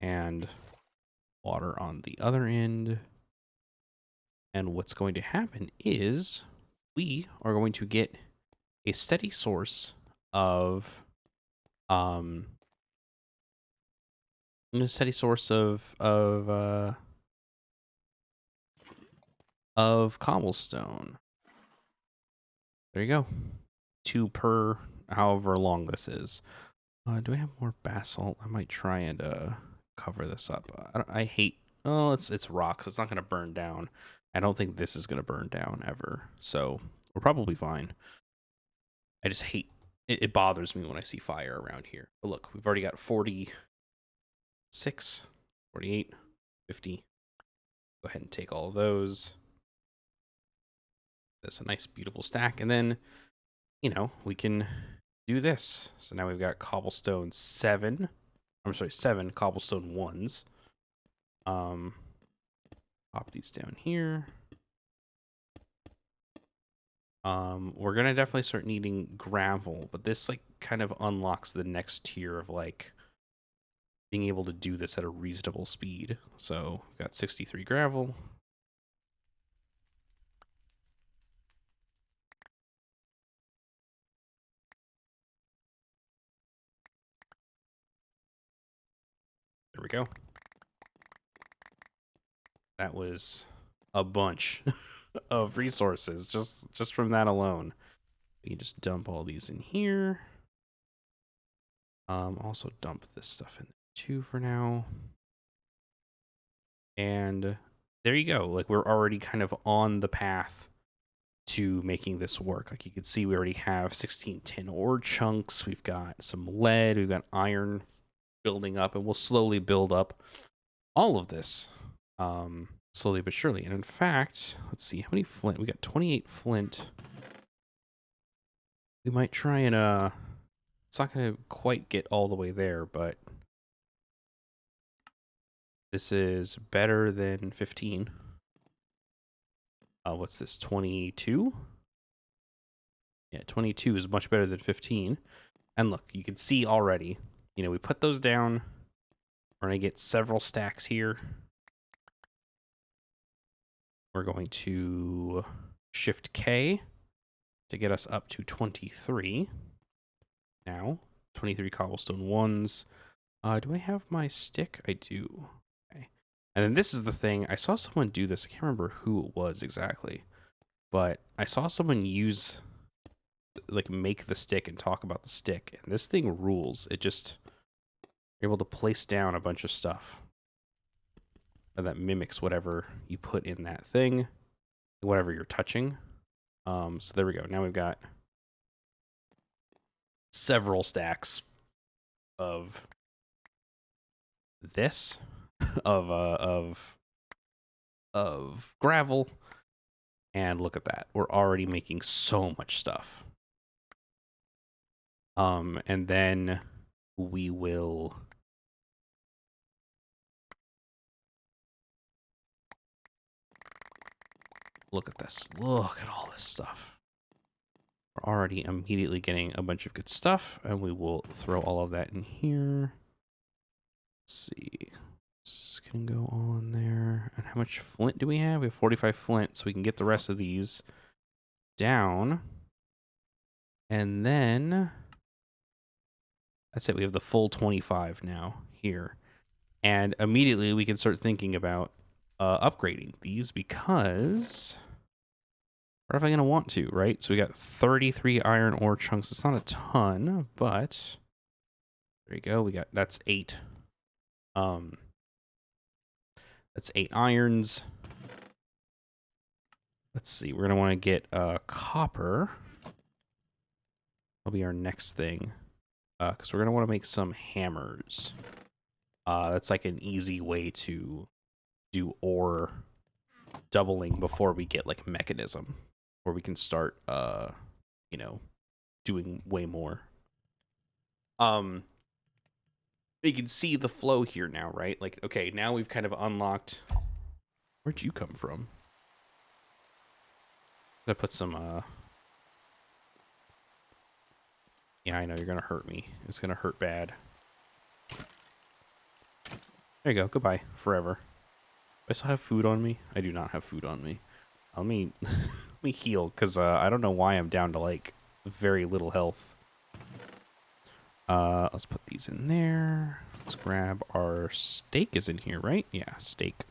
and water on the other end. And what's going to happen is we are going to get a steady source of cobblestone. There you go. 2 per however long this is. Do I have more basalt? I might try and cover this up. I hate. Oh, it's rock. So it's not gonna burn down. I don't think this is gonna burn down ever. So we're probably fine. I just hate. It bothers me when I see fire around here. But look, we've already got 46, 48, 50. Go ahead and take all of those. That's a nice, beautiful stack. And then, you know, we can do this. So now we've got cobblestone 7. I'm sorry, 7 cobblestone 1s. Pop these down here. We're gonna definitely start needing gravel, but this like kind of unlocks the next tier of like being able to do this at a reasonable speed. So we've got 63 gravel. There we go. That was a bunch of resources just from that alone. We can just dump all these in here. Also dump this stuff in there too for now. And there you go. Like we're already kind of on the path to making this work. Like you can see, we already have 16 tin ore chunks. We've got some lead. We've got iron building up, and we'll slowly build up all of this. Slowly but surely. And in fact, let's see how many flint. We got 28 flint. We might try and it's not gonna quite get all the way there, but this is better than 15. What's this? 22? Yeah, 22 is much better than 15. And look, you can see already, you know, we put those down. We're gonna get several stacks here. We're going to Shift K to get us up to 23. Now, 23 cobblestone 1s. Do I have my stick? I do. Okay. And then this is the thing. I saw someone do this. I can't remember who it was exactly. But I saw someone use, like, make the stick and talk about the stick. And this thing rules. It just, you're able to place down a bunch of stuff that mimics whatever you put in that thing, whatever you're touching. So there we go. Now we've got several stacks of this, of gravel, and look at that. We're already making so much stuff. And then we will look at this. Look at all this stuff. We're already immediately getting a bunch of good stuff, and we will throw all of that in here. Let's see. This can go all in there. And how much flint do we have? We have 45 flint, so we can get the rest of these down. And then that's it. We have the full 25 now here. And immediately we can start thinking about upgrading these, because what if I'm going to want to, right? So we got 33 iron ore chunks. It's not a ton, but there you go. That's 8. That's 8 irons. Let's see. We're going to want to get copper. That'll be our next thing, because we're going to want to make some hammers. That's like an easy way to do ore doubling before we get like mechanism, where we can start you know, doing way more. You can see the flow here now, right? Like, okay, now we've kind of unlocked. Where'd you come from? I put some. Yeah, I know you're gonna hurt me. It's gonna hurt bad. There you go. Goodbye forever. I still have food on me. I do not have food on me. Let me let me heal, because I don't know why I'm down to like very little health. Let's put these in there. Let's grab our steak is in here, right? Yeah, steak.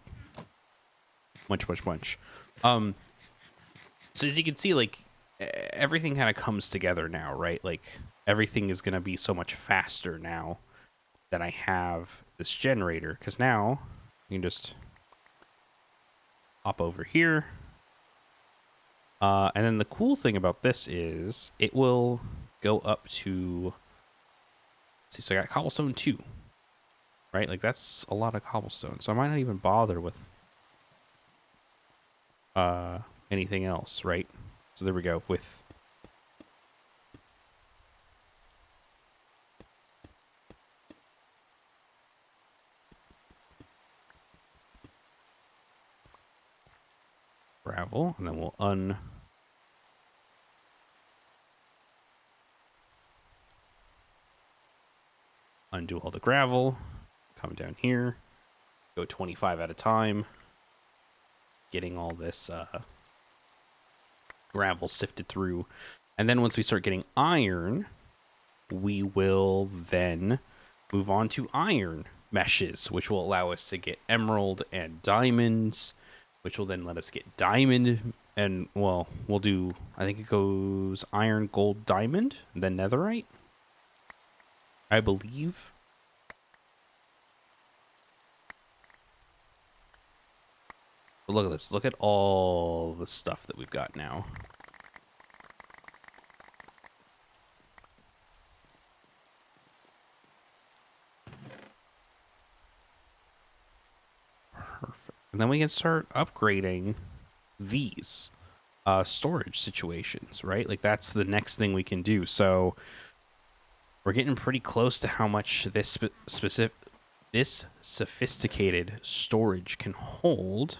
Munch, munch, munch. So as you can see, like, everything kind of comes together now, right? Like, everything is going to be so much faster now that I have this generator. Because now, you can just hop over here. And then the cool thing about this is it will go up to... Let's see, so I got cobblestone 2. Right? Like, that's a lot of cobblestone. So I might not even bother with anything else, right? So there we go with... gravel, and then we'll undo all the gravel, come down here, go 25 at a time, getting all this gravel sifted through. And then once we start getting iron, we will then move on to iron meshes, which will allow us to get emerald and diamonds, which will then let us get diamond. And, well, we'll do, I think it goes iron, gold, diamond, then netherite, I believe. But look at this. Look at all the stuff that we've got now. Perfect. And then we can start upgrading these storage situations, right? Like, that's the next thing we can do. So we're getting pretty close to how much this this sophisticated storage can hold.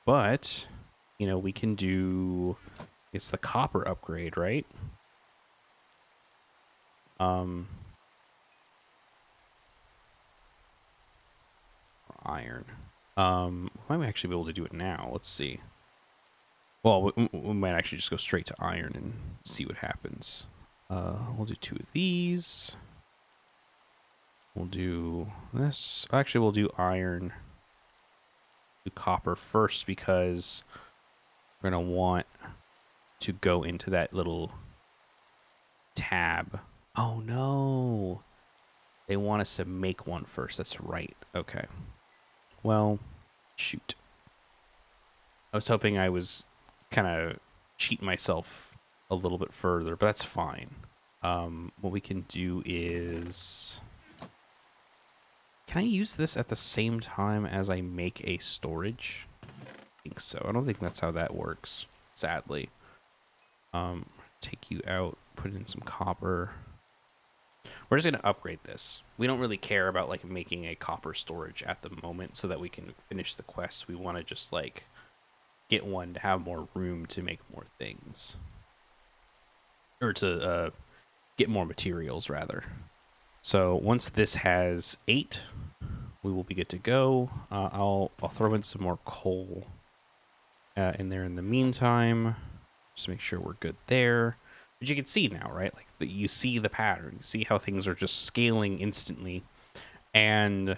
But, you know, we can do, it's the copper upgrade, right? Iron. We might actually be able to do it now. Let's see. Well, we might actually just go straight to iron and see what happens. We'll do 2 of these. We'll do this. Actually, we'll do iron. Do copper first, because we're going to want to go into that little tab. Oh, no. They want us to make one first. That's right. Okay. Well, shoot. I was hoping I was kind of cheat myself a little bit further, but that's fine. What we can do is... Can I use this at the same time as I make a storage? I think so. I don't think that's how that works, sadly. Take you out, put in some copper. We're just going to upgrade this. We don't really care about, like, making a copper storage at the moment so that we can finish the quest. We want to just, like, get one to have more room to make more things. Or to get more materials, rather. So once this has 8, we will be good to go. I'll throw in some more coal in there in the meantime, just to make sure we're good there. But you can see now, right? Like, you see the pattern. You see how things are just scaling instantly, and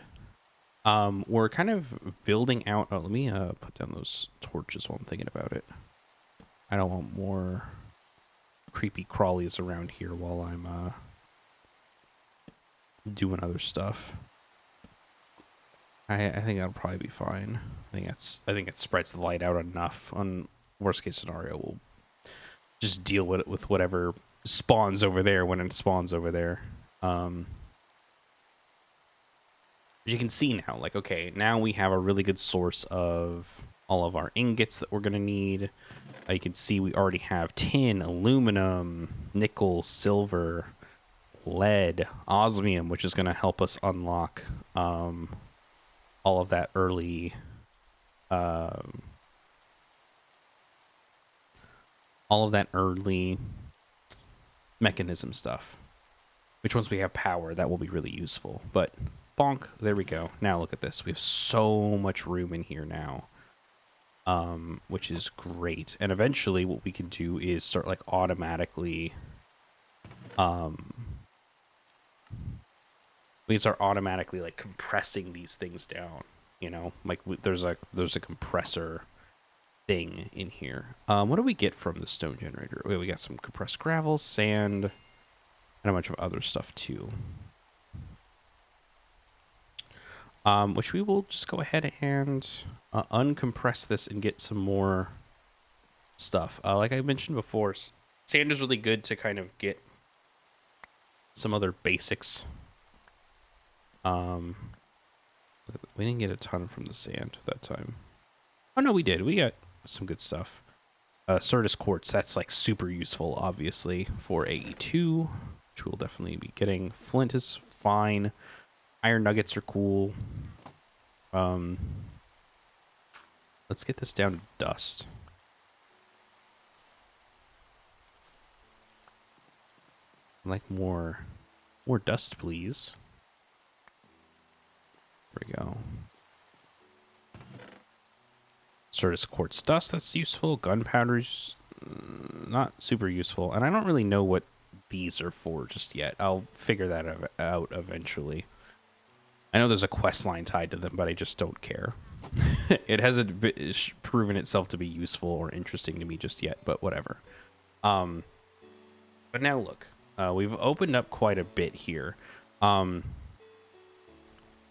we're kind of building out. Oh, let me put down those torches while I'm thinking about it. I don't want more creepy crawlies around here while I'm doing other stuff. I think that'll probably be fine. I think it spreads the light out enough. On worst case scenario, we'll just deal with it with whatever spawns over there when it spawns over there. But you can see now, like, okay, now we have a really good source of all of our ingots that we're gonna need. You can see we already have tin, aluminum, nickel, silver, lead, osmium, which is going to help us unlock all of that early mechanism stuff. Which once we have power, that will be really useful. But bonk, there we go. Now look at this. We have so much room in here now, which is great. And eventually what we can do is start like automatically, like compressing these things down, you know, like there's a compressor thing in here. What do we get from the stone generator? We got some compressed gravel, sand, and a bunch of other stuff too. Which we will just go ahead and uncompress this and get some more stuff. Like I mentioned before, sand is really good to kind of get some other basics. We didn't get a ton from the sand that time. Oh no, we did. We got some good stuff. Certus quartz, that's like super useful, obviously, for AE2, which we'll definitely be getting. Flint is fine. Iron nuggets are cool. Let's get this down to dust. I'd like more dust, please. There we go. Certus quartz dust, that's useful. Gunpowder's not super useful. And I don't really know what these are for just yet. I'll figure that out eventually. I know there's a quest line tied to them, but I just don't care. It hasn't proven itself to be useful or interesting to me just yet, but whatever. But now look, we've opened up quite a bit here.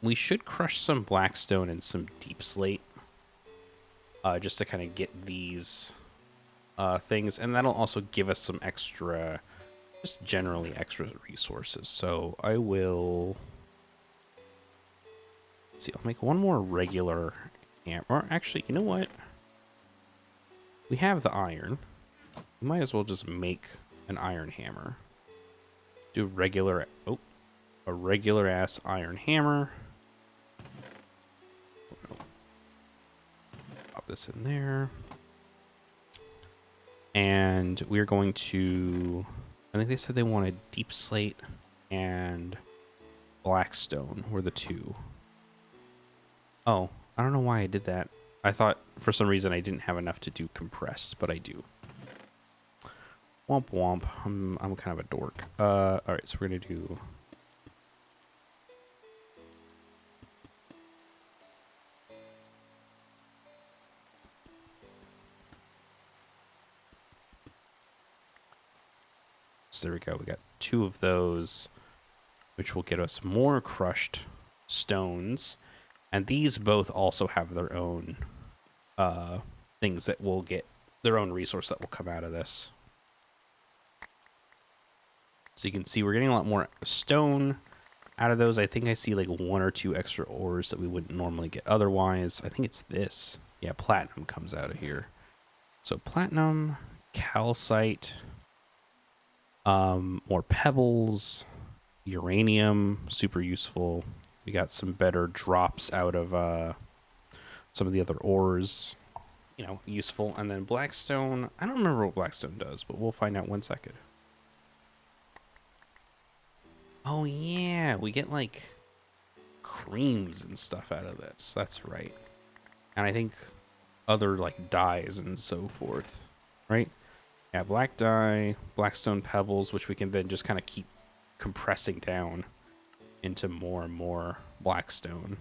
We should crush some blackstone and some deep slate, just to kind of get these things, and that'll also give us some extra, just generally extra resources. So I will... Let's see, I'll make one more regular hammer. Or actually, you know what? We have the iron. We might as well just make an iron hammer. Do a regular ass iron hammer. Pop this in there. And we're going to... I think they said they wanted deep slate and blackstone were the two. Oh, I don't know why I did that. I thought for some reason I didn't have enough to do compressed, but I do. Womp womp. I'm kind of a dork. All right, so we're gonna do... So there we go. We got 2 of those, which will get us more crushed stones. And these both also have their own things that will get their own resource that will come out of this. So you can see we're getting a lot more stone out of those. I think I see like 1 or 2 extra ores that we wouldn't normally get otherwise. I think it's this. Yeah, platinum comes out of here. So platinum, calcite, more pebbles, uranium, super useful. We got some better drops out of some of the other ores, you know, useful. And then blackstone, I don't remember what blackstone does, but we'll find out 1 second. Oh yeah, we get like creams and stuff out of this. That's right. And I think other like dyes and so forth, right? Yeah, black dye, blackstone pebbles, which we can then just kind of keep compressing down into more and more blackstone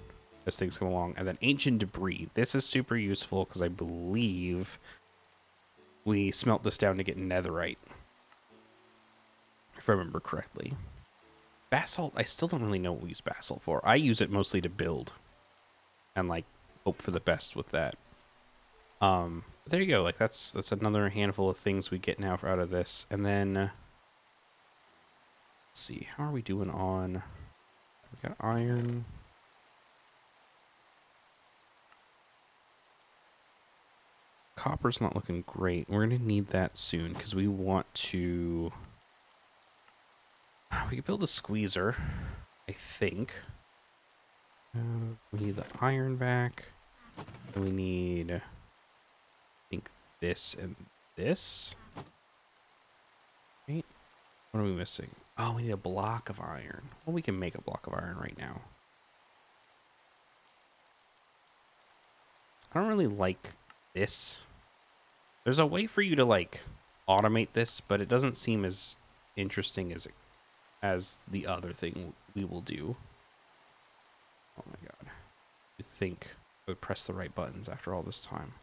as things come along. And then ancient debris. This is super useful because I believe we smelt this down to get netherite, if I remember correctly. Basalt, I still don't really know what we use basalt for. I use it mostly to build and like hope for the best with that. There you go. Like that's another handful of things we get now out of this. And then let's see, how are we doing on... We got iron. Copper's not looking great. We're going to need that soon because we want to... We could build a squeezer, I think. We need the iron back. And we need, I think, this and this. Right? What are we missing? Oh, we need a block of iron. Well, we can make a block of iron right now. I don't really like this. There's a way for you to, like, automate this, but it doesn't seem as interesting as the other thing we will do. Oh my god. You think I would press the right buttons after all this time.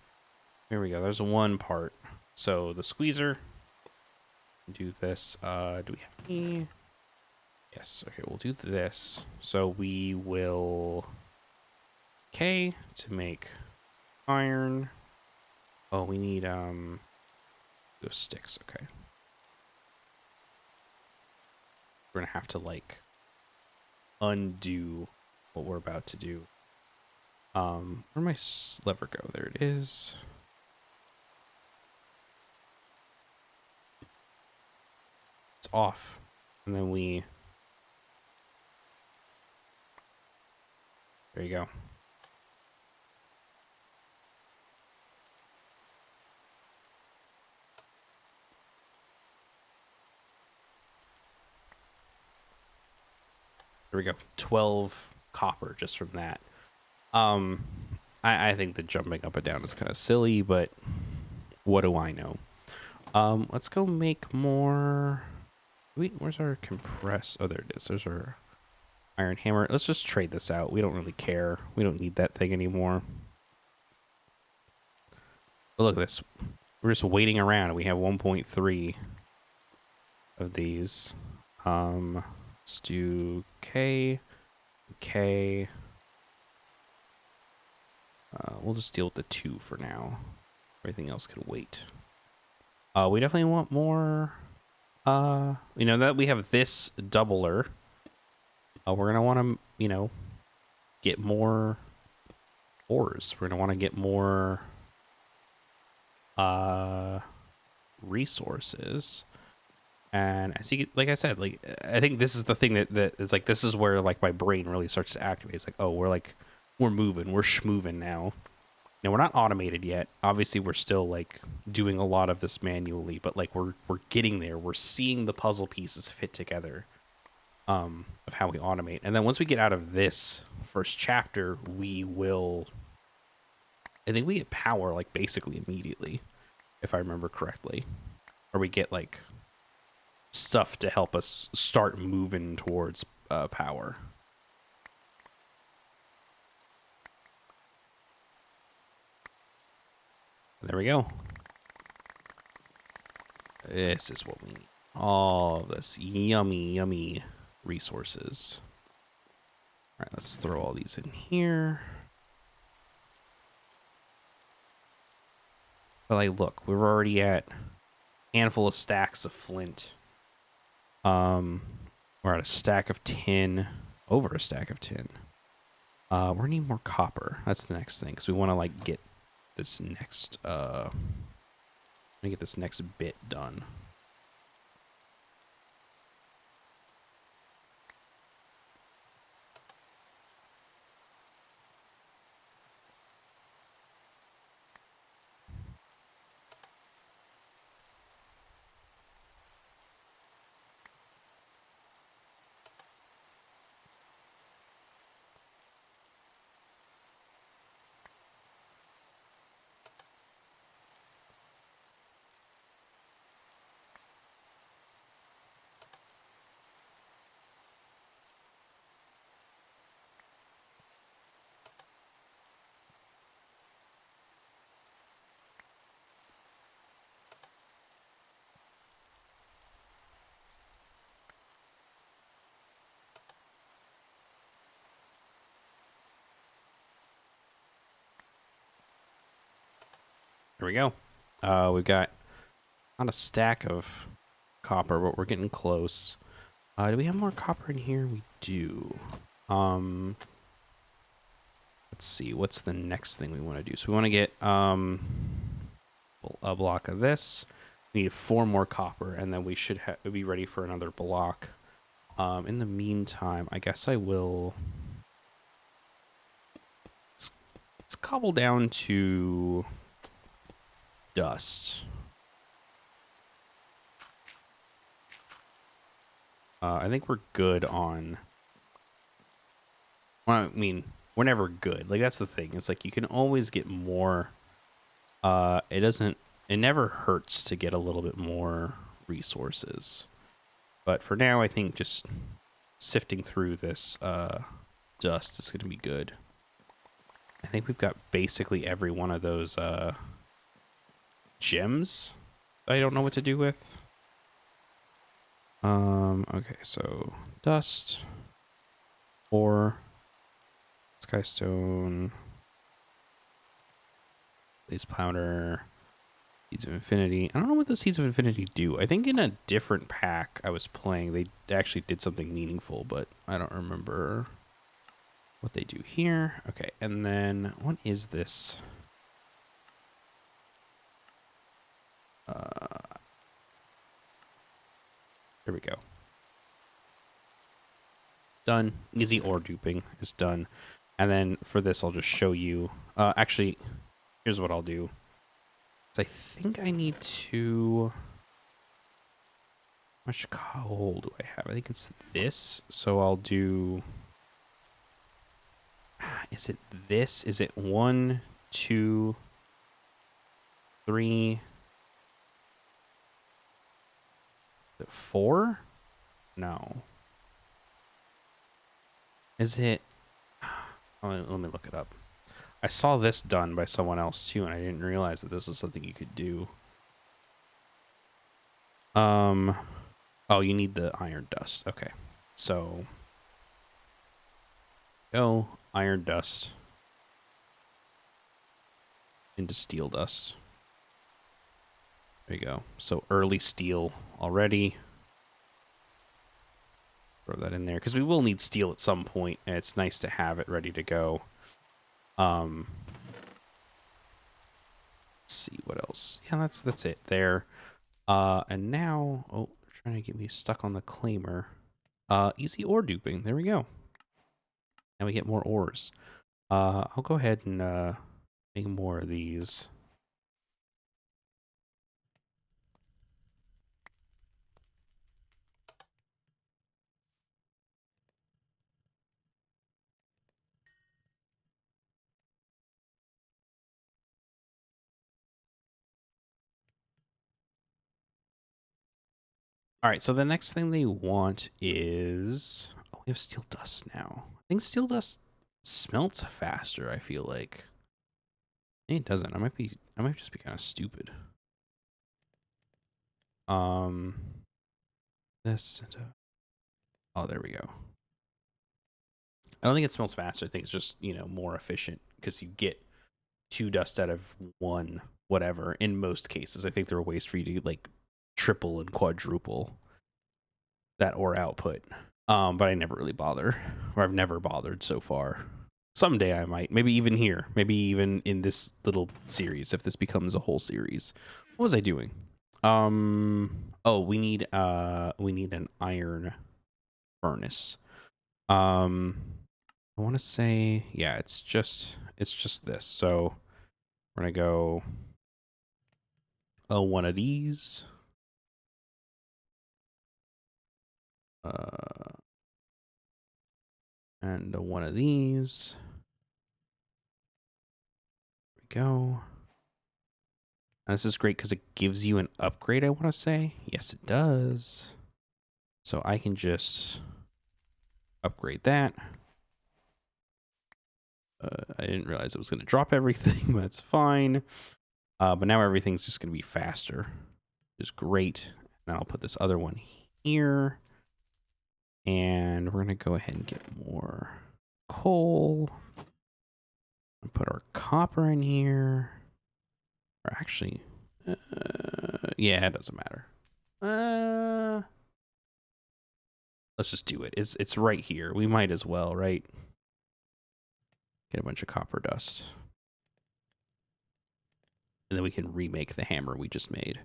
Here we go. There's one part. So the squeezer. Do this. Do we have any? Yes. Okay, we'll do this. So we will K to make iron. Oh, we need those sticks. Okay. We're gonna have to like undo what we're about to do. Where'd my lever go? There it is. It's off. And then we... There you go. There we go. 12 copper just from that. I think the jumping up and down is kind of silly, but what do I know? Let's go make more... Wait, where's our compress? Oh, there it is. There's our iron hammer. Let's just trade this out. We don't really care. We don't need that thing anymore. But look at this. We're just waiting around, and we have 1.3 of these. Let's do K. We'll just deal with the 2 for now. Everything else can wait. We definitely want more. You know, that we have this doubler. We're gonna want to, you know, get more ores. We're gonna want to get more resources. And as you get, like I said, like I think this is the thing that is like, this is where like my brain really starts to activate. It's like, oh, we're moving, we're schmoving now. Now, we're not automated yet. Obviously, we're still like doing a lot of this manually, but like we're getting there. We're seeing the puzzle pieces fit together of how we automate. And then once we get out of this first chapter, we will, I think we get power like basically immediately, if I remember correctly. Or we get like stuff to help us start moving towards power. There we go. This is what we need. All of this yummy, yummy resources. All right, let's throw all these in here. But like, look, we're already at a handful of stacks of flint. We're at a stack of tin, over a stack of tin. We're gonna need more copper. That's the next thing, because we want to like get this next let me get this next bit done. Here we go. We've got not a stack of copper, but we're getting close. Do we have more copper in here? We do. Let's see. What's the next thing we want to do? So we want to get a block of this. We need 4 more copper, and then we should be ready for another block In the meantime, I guess I will... Let's cobble down to dust. I think we're good on... Well, I mean, we're never good. Like, that's the thing. It's like you can always get more. It never hurts to get a little bit more resources. But for now, I think just sifting through this dust is going to be good. I think we've got basically every one of those gems I don't know what to do with. Okay, so dust, ore, skystone, blaze powder, seeds of infinity. I don't know what the seeds of infinity do. I think in a different pack I was playing, they actually did something meaningful, but I don't remember what they do here. Okay, and then what is this? There we go. Done. Easy ore duping is done. And then for this, I'll just show you. Actually, here's what I'll do. So I think I need to... How much coal do I have? I think it's this. So I'll do... Is it this? Is it 1, 2, 3... 4? No. Is it... Let me look it up. I saw this done by someone else too, and I didn't realize that this was something you could do. Oh, you need the iron dust. Okay. So go iron dust into steel dust. There you go. So early steel already. Throw that in there because we will need steel at some point, and it's nice to have it ready to go. Let's see what else. Yeah, that's it there. And now, oh, they're trying to get me stuck on the claimer. Easy ore duping. There we go. Now we get more ores. I'll go ahead and make more of these. All right, so the next thing they want is... Oh, we have steel dust now. I think steel dust smelts faster, I feel like. It doesn't. I might just be kind of stupid. This... Oh, there we go. I don't think it smells faster. I think it's just, you know, more efficient because you get 2 dust out of 1, whatever, in most cases. I think there are ways for you to, like, triple and quadruple that ore output. But I never really bother, or I've never bothered so far. Someday I might, maybe even here, maybe even in this little series, if this becomes a whole series. What was I doing? Oh, we need an iron furnace. I want to say, yeah, it's just this. So we're gonna go, one of these. And one of these. There we go. And this is great because it gives you an upgrade, I want to say. Yes, it does. So I can just upgrade that. I didn't realize it was going to drop everything, but that's fine. But now everything's just going to be faster, which is great. And I'll put this other one here. And we're going to go ahead and get more coal. And put our copper in here. Or actually, yeah, it doesn't matter. Let's just do it. It's right here. We might as well, right? Get a bunch of copper dust. And then we can remake the hammer we just made.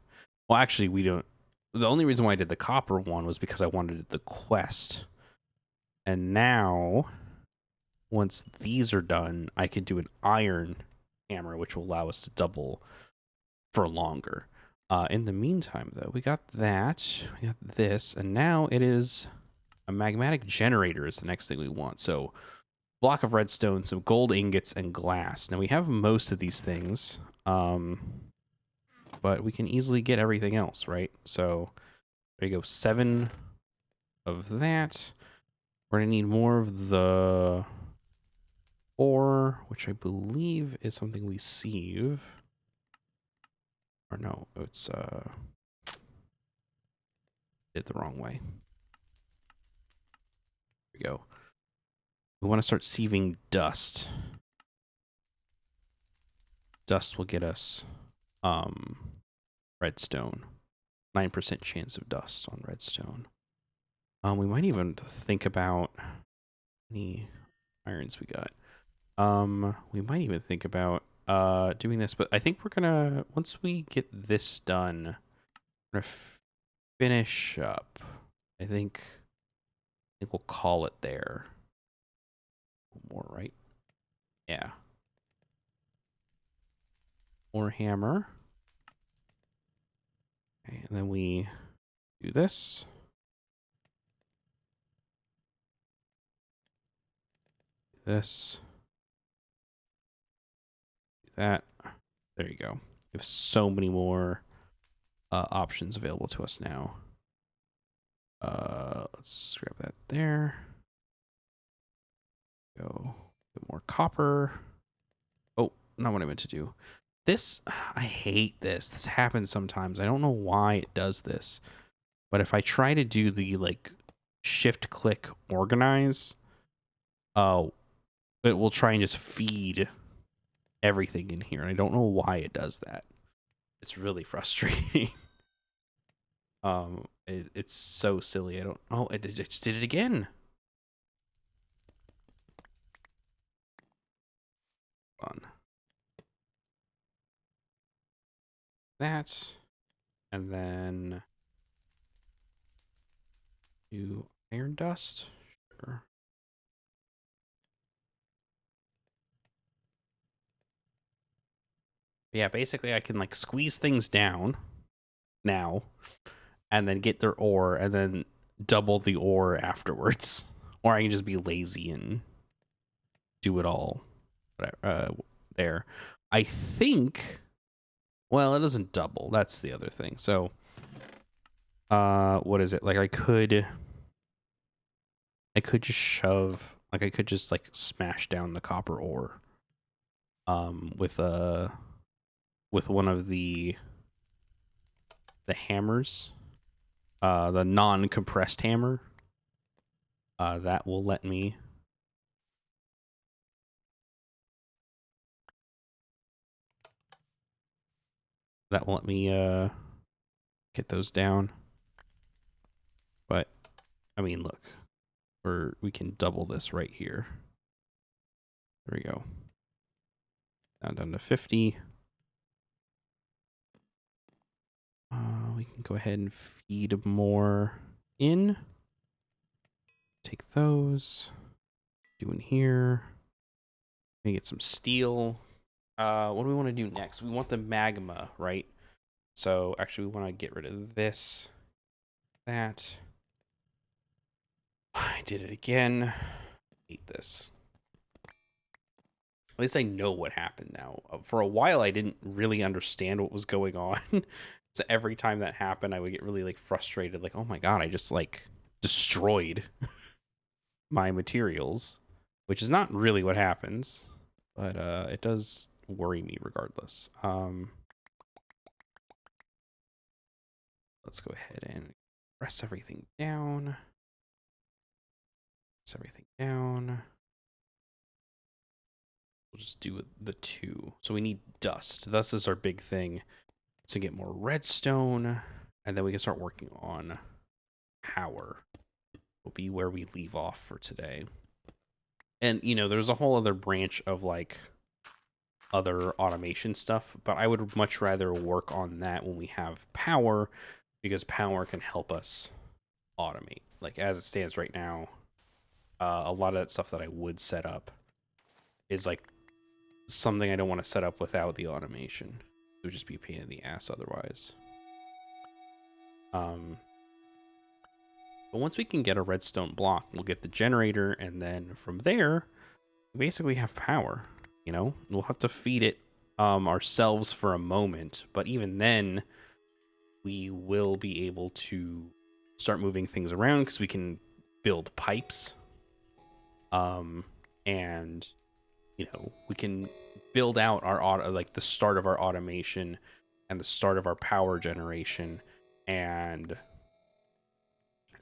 Well, actually, we don't. the only reason why I did the copper one was because I wanted the quest. And now, once these are done, I can do an iron hammer, which will allow us to double for longer. In the meantime, though, we got that, we got this, and now it is a magmatic generator is the next thing we want. So, block of redstone, some gold ingots, and glass. Now, we have most of these things, but we can easily get everything else, right? So, there you go, 7 of that. We're going to need more of the ore, which I believe is something we sieve. Or no, it's did the wrong way. Here we go. We want to start sieving dust. Dust will get us redstone. 9% chance of dust on redstone. We might even think about any irons we got. We might even think about doing this, but I think we're gonna, once we get this done, we're gonna finish up. I think we'll call it there. More, right? Yeah. More hammer. Okay, and then we do this. This. Do that. There you go. We have so many more options available to us now. Let's grab that there. Go. Get more copper. Oh, not what I meant to do. This, I hate this. This happens sometimes. I don't know why it does this. But if I try to do the, like, shift click organize, it will try and just feed everything in here. And I don't know why it does that. It's really frustrating. It's so silly. I don't. Oh, I just did it again. On that, and then do iron dust. Sure. Yeah, basically I can like squeeze things down now and then get their ore and then double the ore afterwards. Or I can just be lazy and do it all there. I think, well, it doesn't double. That's the other thing. So, what is it? Like I could just shove, like I could just like smash down the copper ore with one of the hammers, the non-compressed hammer. That will let me get those down. But I mean, look, we can double this right here. There we go. Down to 50. We can go ahead and feed more in. Take those. Do in here. Maybe get some steel. What do we want to do next? We want the magma, right? So actually we want to get rid of this. That. I did it again. Hate this. At least I know what happened now. For a while, I didn't really understand what was going on. So every time that happened, I would get really like frustrated. Like, oh my god, I just like destroyed my materials, which is not really what happens, but it does worry me regardless. Let's go ahead and press everything down. We'll just do the 2. So we need dust. Dust is our big thing to get more redstone, and then we can start working on power. Will be where we leave off for today. And you know, there's a whole other branch of like other automation stuff, but I would much rather work on that when we have power, because power can help us automate. Like as it stands right now, a lot of that stuff that I would set up is like something I don't want to set up without the automation. It would just be a pain in the ass otherwise. But once we can get a redstone block, we'll get the generator, and then from there, we basically have power. You know, we'll have to feed it ourselves for a moment, but even then, we will be able to start moving things around because we can build pipes. And you know, we can build out our like the start of our automation and the start of our power generation and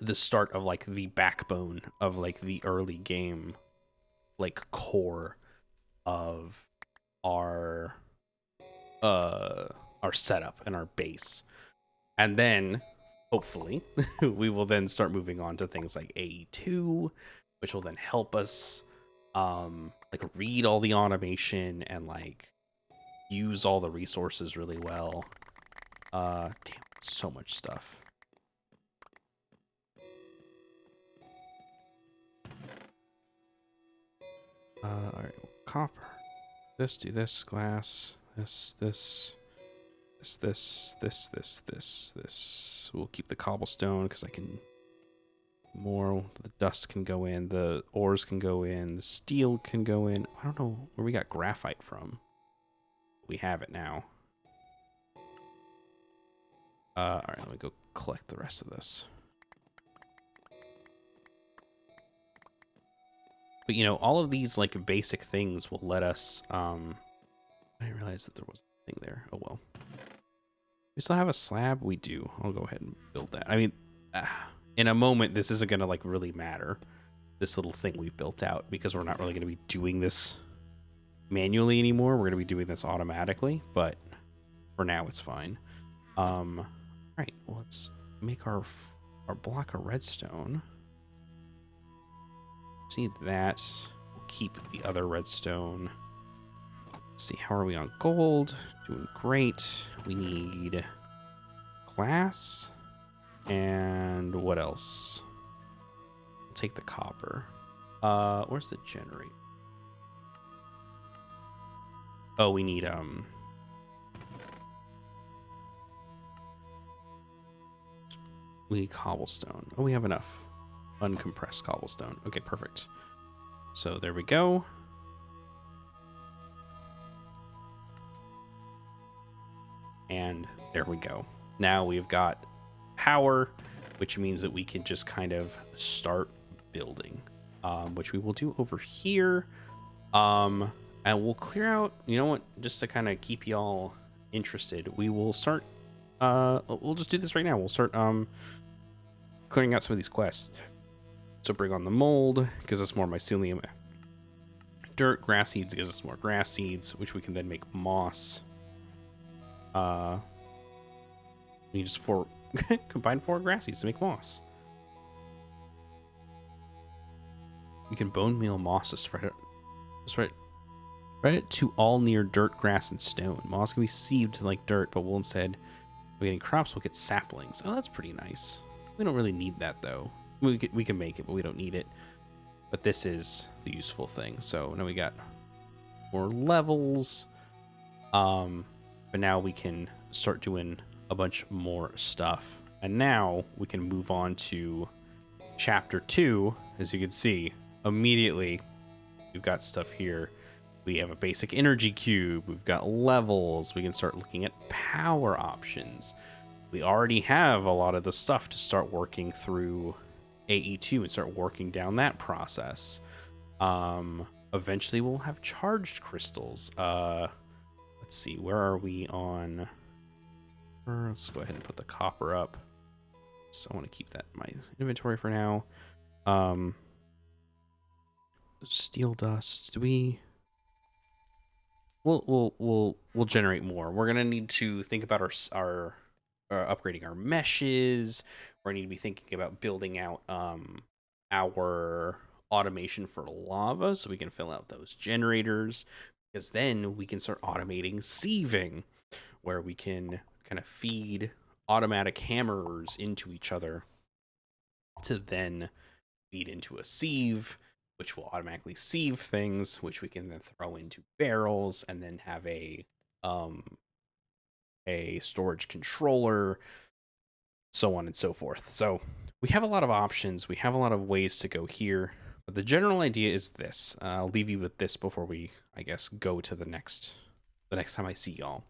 the start of like the backbone of like the early game, like core of our setup and our base. And then hopefully we will then start moving on to things like AE2, which will then help us like read all the automation and like use all the resources really well. Damn, so much stuff. All right, copper. This, do this, glass. This. We'll keep the cobblestone because I can more. The dust can go in. The ores can go in. The steel can go in. I don't know where we got graphite from. We have it now. All right, let me go collect the rest of this. But you know, all of these like basic things will let us. I didn't realize that there was a thing there. Oh well. We still have a slab. We do. I'll go ahead and build that. I mean, in a moment, this isn't gonna like really matter. This little thing we've built out because we're not really gonna be doing this manually anymore. We're gonna be doing this automatically, but for now it's fine. All right. Well, let's make our block of redstone. See that. We'll keep the other redstone. Let's see, how are we on gold? Doing great. We need glass. And what else? We'll take the copper. Where's the generator? Oh, we need cobblestone. Oh, we have enough. Uncompressed cobblestone. Okay, perfect. So there we go. And there we go. Now we've got power, which means that we can just kind of start building, which we will do over here. And we'll clear out, you know what, just to kind of keep y'all interested, we will start, we'll just do this right now. We'll start clearing out some of these quests. So bring on the mold, gives us more mycelium. Dirt, grass seeds gives us more grass seeds, which we can then make moss. We just combine 4 grass seeds to make moss. We can bone meal moss to spread it to all near dirt, grass, and stone. Moss can be sieved like dirt, but we'll instead, we're getting crops, we'll get saplings. Oh, that's pretty nice. We don't really need that though. We can make it, but we don't need it. But this is the useful thing. So now we got more levels. But now we can start doing a bunch more stuff. And now we can move on to chapter 2. As you can see, immediately we've got stuff here. We have a basic energy cube. We've got levels. We can start looking at power options. We already have a lot of the stuff to start working through AE2 and start working down that process. Eventually we'll have charged crystals. Let's see, where are we on? Let's go ahead and put the copper up. So I want to keep that in my inventory for now. Steel dust. Do we? We'll generate more. We're gonna need to think about our upgrading our meshes. We're gonna need to be thinking about building out our automation for lava so we can fill out those generators, because then we can start automating sieving, where we can kind of feed automatic hammers into each other to then feed into a sieve, which will automatically sieve things, which we can then throw into barrels and then have a storage controller, so on and so forth. So we have a lot of options. We have a lot of ways to go here. But the general idea is this. I'll leave you with this before we, I guess, go to the next time I see y'all.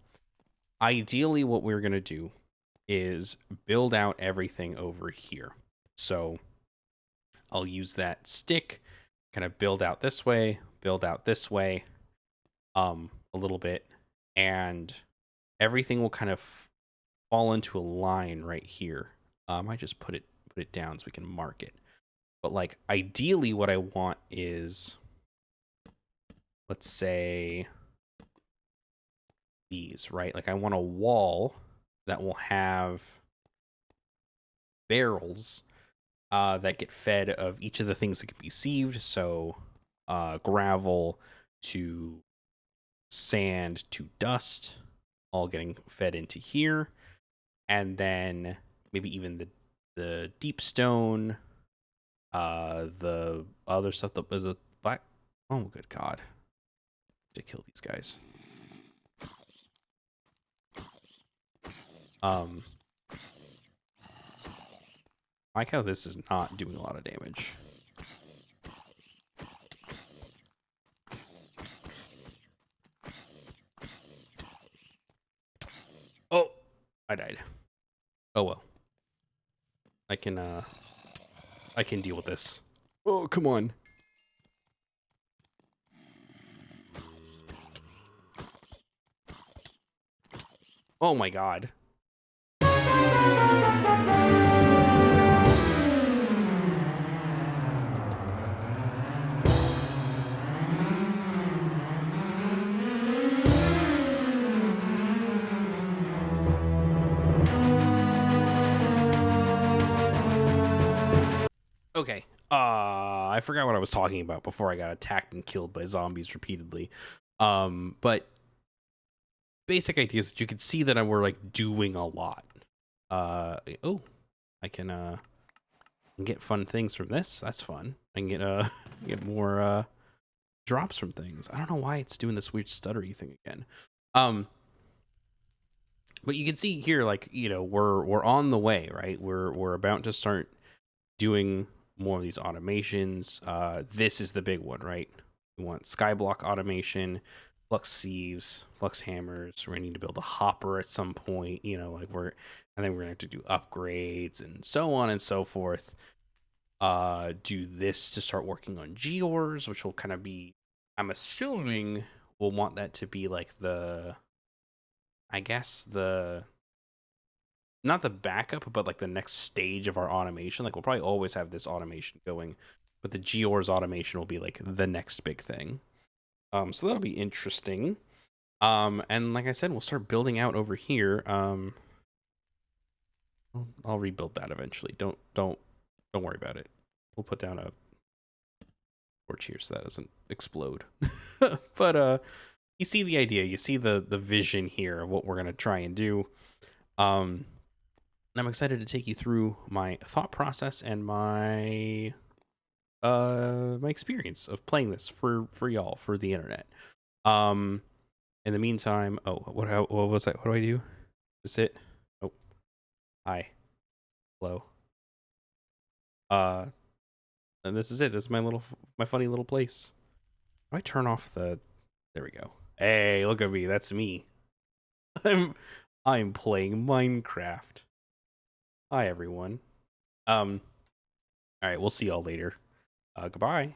Ideally, what we're going to do is build out everything over here. So I'll use that stick, kind of build out this way, a little bit, and everything will kind of fall into a line right here. I just put it down so we can mark it. But like ideally what I want is, let's say these, right? Like I want a wall that will have barrels that get fed of each of the things that can be sieved. So gravel to sand to dust, all getting fed into here. And then maybe even the deep stone, the other stuff that was a black. Oh, good God. To kill these guys. I like how this is not doing a lot of damage. Oh, I died. Oh well. I can deal with this. Oh, come on. Oh my God. Okay. I forgot what I was talking about before I got attacked and killed by zombies repeatedly. But basic idea is that you can see that we're like doing a lot. Oh, I can get fun things from this. That's fun. I can get more drops from things. I don't know why it's doing this weird stuttery thing again. But you can see here, like, you know, we're on the way, right? We're about to start doing more of these automations. This is the big one, right? We want skyblock automation, flux sieves, flux hammers. We're gonna need to build a hopper at some point, you know, like and then we're gonna have to do upgrades and so on and so forth. Do this to start working on gears, which will kind of be, I'm assuming we'll want that to be like I guess not the backup, but like the next stage of our automation. Like we'll probably always have this automation going, but the Geors automation will be like the next big thing. So that'll be interesting. And like I said, we'll start building out over here. I'll rebuild that eventually. Don't worry about it. We'll put down a torch here so that doesn't explode. But you see the idea. You see the vision here of what we're gonna try and do. And I'm excited to take you through my thought process and my my experience of playing this for y'all, for the internet. In the meantime, oh, what was that? What do I do? Is it? Oh, hi, hello. And this is it. This is my funny little place. How do I turn off the? There we go. Hey, look at me. That's me. I'm playing Minecraft. Hi, everyone. All right, we'll see y'all later. Goodbye.